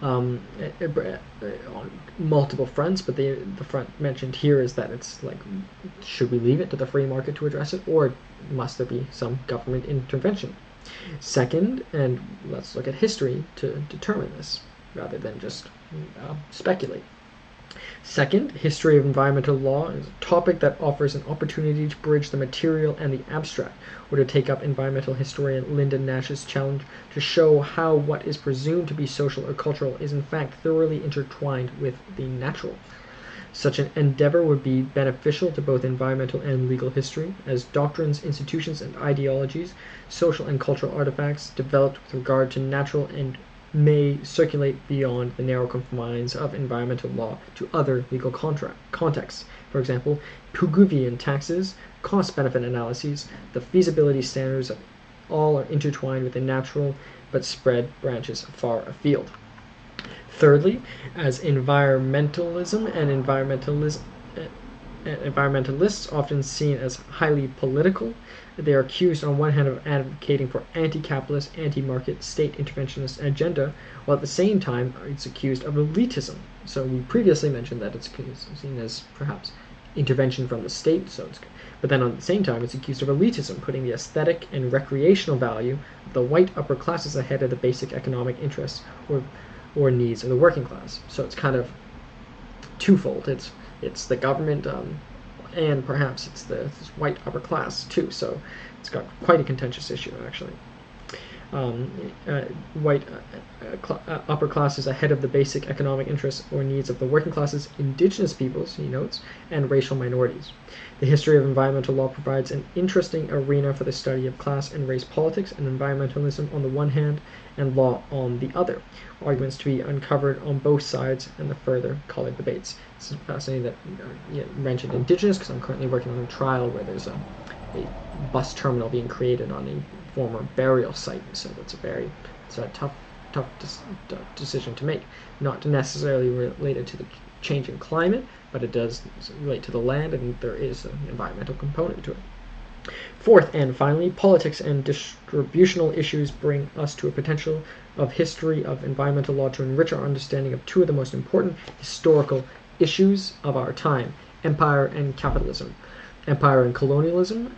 on multiple fronts, but the front mentioned here is that it's like, should we leave it to the free market to address it, or must there be some government intervention? Second, and let's look at history to determine this, rather than just speculate. Second, history of environmental law is a topic that offers an opportunity to bridge the material and the abstract, or to take up environmental historian Lyndon Nash's challenge to show how what is presumed to be social or cultural is in fact thoroughly intertwined with the natural. Such an endeavor would be beneficial to both environmental and legal history, as doctrines, institutions, and ideologies, social and cultural artifacts developed with regard to natural and may circulate beyond the narrow confines of environmental law to other legal contexts. For example, Pigouvian taxes, cost-benefit analyses, the feasibility standards of all are intertwined with the natural but spread branches far afield. Thirdly, as environmentalism and environmentalists often seen as highly political, they are accused on one hand of advocating for anti-capitalist, anti-market, state interventionist agenda, while at the same time it's accused of elitism. So we previously mentioned that it's seen as perhaps intervention from the state, but then at the same time it's accused of elitism, putting the aesthetic and recreational value of the white upper classes ahead of the basic economic interests or needs of the working class. So it's kind of twofold. It's the government, and perhaps it's this white upper class too. So it's got quite a contentious issue, actually. White upper classes ahead of the basic economic interests or needs of the working classes, indigenous peoples, he notes, and racial minorities. The history of environmental law provides an interesting arena for the study of class and race politics and environmentalism on the one hand, and law on the other. Arguments to be uncovered on both sides and the further colored debates. It's fascinating that you mentioned indigenous, because I'm currently working on a trial where there's a bus terminal being created on a former burial site, so it's a tough decision to make. Not necessarily related to the changing climate, but it does relate to the land, and there is an environmental component to it. Fourth, and finally, politics and distributional issues bring us to a potential of history of environmental law to enrich our understanding of two of the most important historical issues of our time: empire and capitalism. Empire and colonialism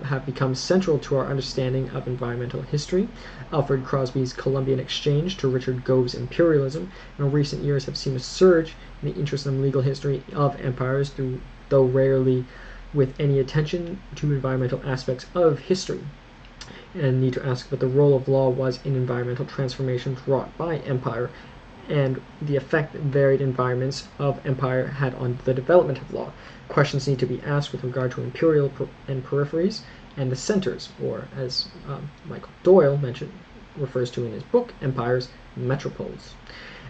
have become central to our understanding of environmental history. Alfred Crosby's Columbian Exchange to Richard Gove's imperialism in recent years have seen a surge in the interest in legal history of empires, though rarely with any attention to environmental aspects of history, and need to ask what the role of law was in environmental transformations wrought by empire, and the effect that varied environments of empire had on the development of law. Questions need to be asked with regard to imperial and peripheries, and the centers, or as Michael Doyle refers to in his book, empires, metropoles,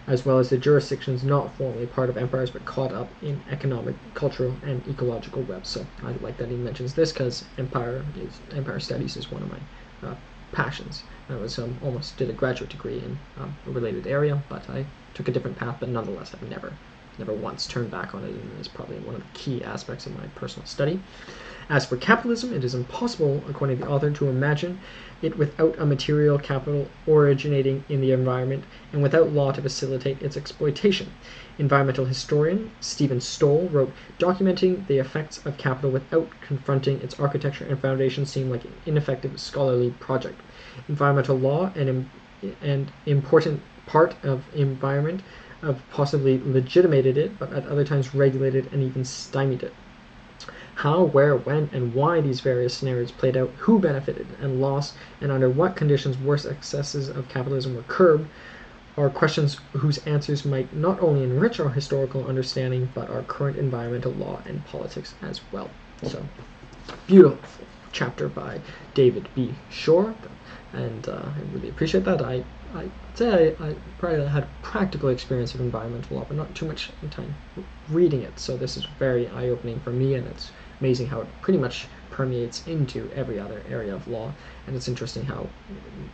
as well as the jurisdictions not formally part of empires but caught up in economic, cultural, and ecological webs. So I like that he mentions this, because empire studies is one of my passions. I was almost did a graduate degree in a related area, but I took a different path. But nonetheless, I've never once turned back on it, and it's probably one of the key aspects of my personal study. As for capitalism, it is impossible, according to the author, to imagine it without a material capital originating in the environment and without law to facilitate its exploitation. Environmental historian Stephen Stoll wrote, "Documenting the effects of capital without confronting its architecture and foundation seemed like an ineffective scholarly project. Environmental law, an important part of environment, have possibly legitimated it, but at other times regulated and even stymied it. How, where, when, and why these various scenarios played out, who benefited and lost, and under what conditions worse excesses of capitalism were curbed, are questions whose answers might not only enrich our historical understanding, but our current environmental law and politics as well." So, beautiful chapter by David B. Schorr, and I really appreciate that. I'd say I probably had practical experience of environmental law, but not too much time reading it, so this is very eye-opening for me, and it's amazing how it pretty much permeates into every other area of law, and it's interesting how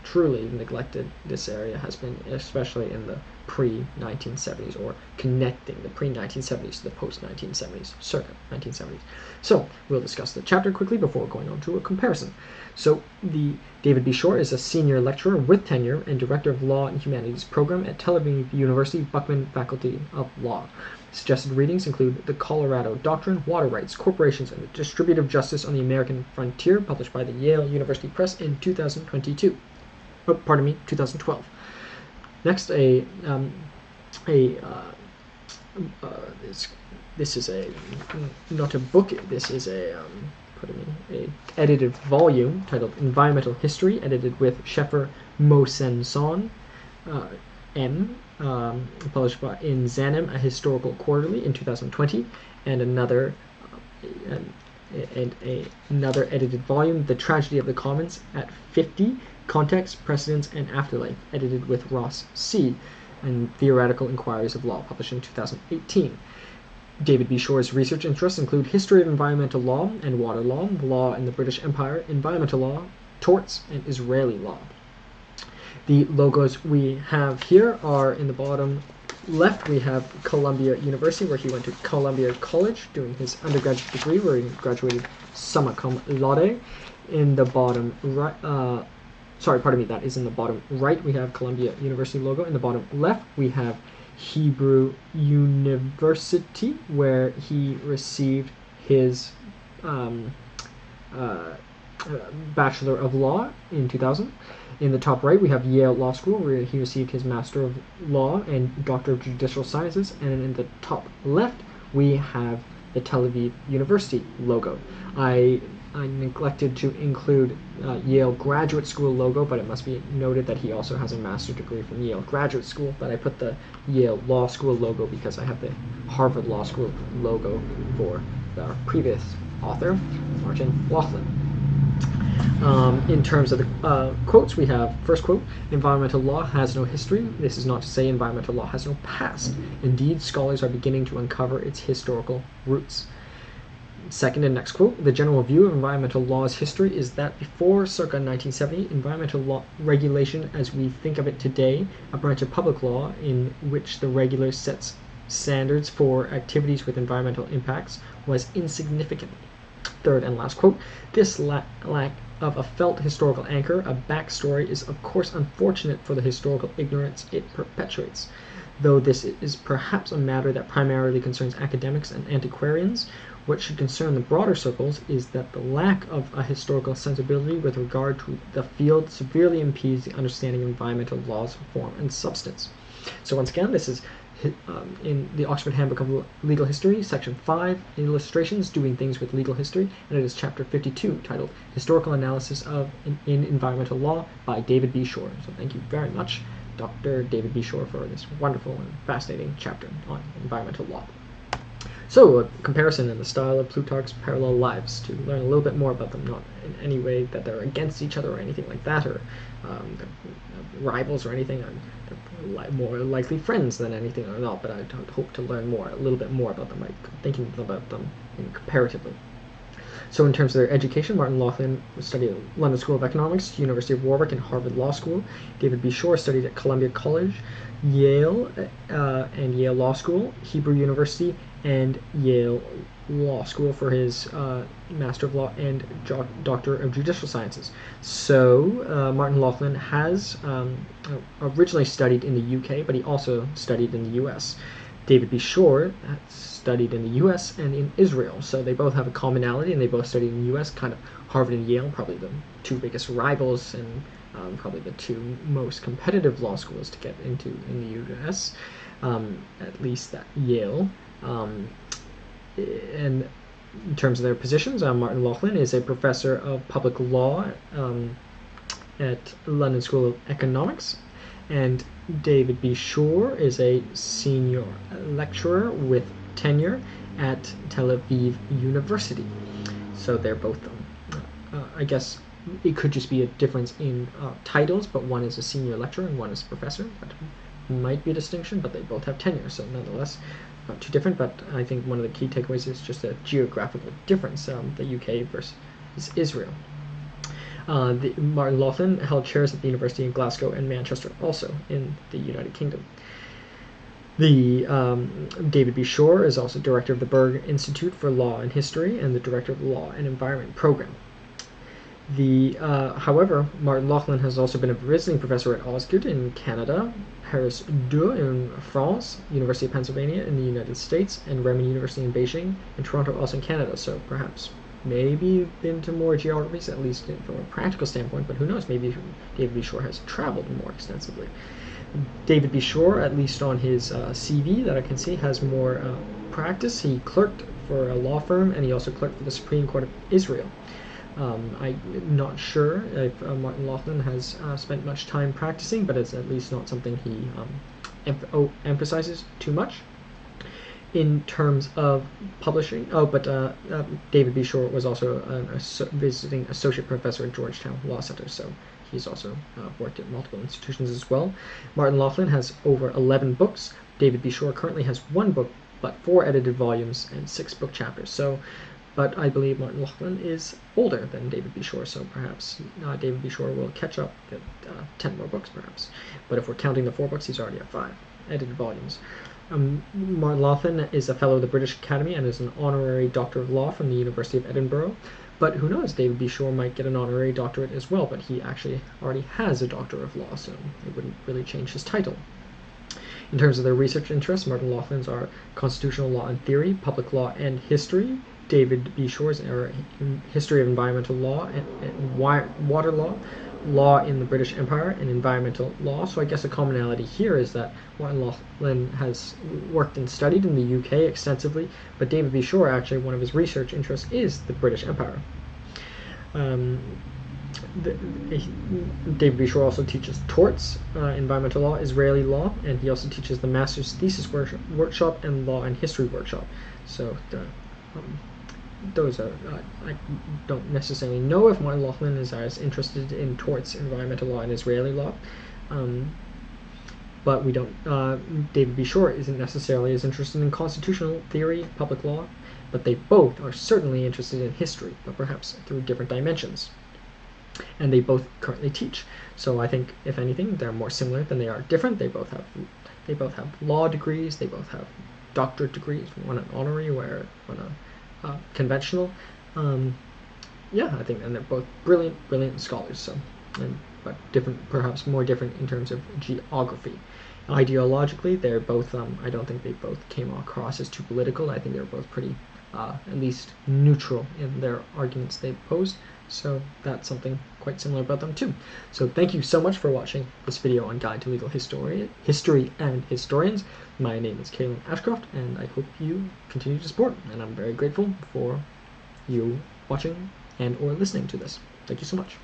truly neglected this area has been, especially in the pre-1970s, or connecting the pre-1970s to the post-1970s, circa 1970s. So we'll discuss the chapter quickly before going on to a comparison. So David B. Schorr is a senior lecturer with tenure and director of Law and Humanities program at Tel Aviv University Buckman Faculty of Law. Suggested readings include The Colorado Doctrine, Water Rights, Corporations, and the Distributive Justice on the American Frontier, published by the Yale University Press in 2012. Next, this is not a book. This is a edited volume titled Environmental History, edited with Scheffer Mosenson M. Published in Zanem, a Historical Quarterly in 2020, and another edited volume, The Tragedy of the Commons at 50, Context, Precedents, and Afterlife, edited with Ross C. and Theoretical Inquiries of Law, published in 2018. David B. Schorr's research interests include history of environmental law and water law in the British Empire, environmental law, torts, and Israeli law. The logos we have here are in the bottom left. We have Columbia University, where he went to Columbia College doing his undergraduate degree, where he graduated summa cum laude. In the bottom right, that is in the bottom right, we have Columbia University logo. In the bottom left, we have Hebrew University, where he received his Bachelor of Law in 2000. In the top right, we have Yale Law School, where he received his Master of Law and Doctor of Judicial Sciences. And in the top left, we have the Tel Aviv University logo. I neglected to include Yale Graduate School logo, but it must be noted that he also has a master's degree from Yale Graduate School. But I put the Yale Law School logo because I have the Harvard Law School logo for our previous author, Martin Loughlin. In terms of the quotes, we have, first quote, environmental law has no history. This is not to say environmental law has no past. Indeed, scholars are beginning to uncover its historical roots. Second and next quote, the general view of environmental law's history is that before circa 1970, environmental law regulation as we think of it today, a branch of public law in which the regulator sets standards for activities with environmental impacts, was insignificant. Third and last quote, this lack of a felt historical anchor, a backstory, is of course unfortunate for the historical ignorance it perpetuates. Though this is perhaps a matter that primarily concerns academics and antiquarians, what should concern the broader circles is that the lack of a historical sensibility with regard to the field severely impedes the understanding of environmental law's form and substance. So once again, this is in the Oxford Handbook of Legal History, Section 5, Illustrations, Doing Things with Legal History, and it is Chapter 52, titled Historical Analysis in Environmental Law by David B. Schorr. So thank you very much, Dr. David B. Schorr, for this wonderful and fascinating chapter on environmental law. So, a comparison in the style of Plutarch's Parallel Lives, to learn a little bit more about them, not in any way that they're against each other or anything like that, or rivals or anything. They're more likely friends than anything or not, but I hope to learn a little bit more about them by thinking about them comparatively. So in terms of their education, Martin Loughlin studied at London School of Economics, University of Warwick, and Harvard Law School. David B. Schorr studied at Columbia College, Yale, and Yale Law School, Hebrew University, and Yale Law School for his Master of Law and Doctor of Judicial Sciences. So Martin Loughlin has originally studied in the UK, but he also studied in the US. David B. Schorr studied in the US and in Israel, so they both have a commonality, and they both studied in the US, kind of Harvard and Yale, probably the two biggest rivals and probably the two most competitive law schools to get into in the US, at least that Yale. And in terms of their positions, Martin Loughlin is a professor of public law at London School of Economics, and David B. Schorr is a senior lecturer with tenure at Tel Aviv University. So they're both, I guess it could just be a difference in titles, but one is a senior lecturer and one is a professor. That might be a distinction, but they both have tenure, so nonetheless not too different. But I think one of the key takeaways is just a geographical difference, the UK versus Israel. Martin Loughlin held chairs at the University in Glasgow and Manchester, also in the United Kingdom. David B. Schorr is also director of the Berg Institute for Law and History and the director of the Law and Environment program. However, Martin Loughlin has also been a visiting professor at Osgoode in Canada, Paris 2 in France, University of Pennsylvania in the United States, and Renmin University in Beijing, and Toronto also in Canada. So perhaps maybe into more geographies, at least from a practical standpoint, but who knows, maybe David B. Schorr has traveled more extensively. David B. Schorr, at least on his CV that I can see, has more practice. He clerked for a law firm, and he also clerked for the Supreme Court of Israel. I'm not sure if Martin Loughlin has spent much time practicing, but it's at least not something he emphasizes too much. In terms of publishing, David B. Schorr was also a visiting associate professor at Georgetown Law Center, so he's also worked at multiple institutions as well. Martin Loughlin has over 11 books. David B. Schorr currently has 1 book, but 4 edited volumes and 6 book chapters. But I believe Martin Loughlin is older than David B. Schorr, so perhaps David B. Schorr will catch up, get 10 more books perhaps. But if we're counting the 4 books, he's already at 5 edited volumes. Martin Loughlin is a fellow of the British Academy and is an honorary Doctor of Law from the University of Edinburgh. But who knows, David B. Schorr might get an honorary doctorate as well, but he actually already has a Doctor of Law, so it wouldn't really change his title. In terms of their research interests, Martin Loughlin's are constitutional law and theory, public law and history. David B. Schorr's are history of environmental law and water law, law in the British Empire, and environmental law. So I guess a commonality here is that Martin Loughlin has worked and studied in the UK extensively, but David B. Schorr, actually, one of his research interests is the British Empire. David B. Schorr also teaches torts, environmental law, Israeli law, and he also teaches the master's thesis workshop and law and history workshop. So those are, I don't necessarily know if Martin Loughlin is as interested in torts, environmental law, and Israeli law, but we don't. David B. Schorr isn't necessarily as interested in constitutional theory, public law, but they both are certainly interested in history, but perhaps through different dimensions. And they both currently teach. So I think, if anything, they're more similar than they are different. They both have law degrees. They both have doctorate degrees. One an honorary, one a conventional. Yeah, I think, and they're both brilliant scholars. So, but different, perhaps more different in terms of geography. Ideologically, they're both. I don't think they both came across as too political. I think they're both pretty, at least neutral in their arguments they posed. So that's something quite similar about them too. So thank you so much for watching this video on Guide to Legal History and Historians. My name is Caleb Ashcroft, and I hope you continue to support, and I'm very grateful for you watching and or listening to this. Thank you so much.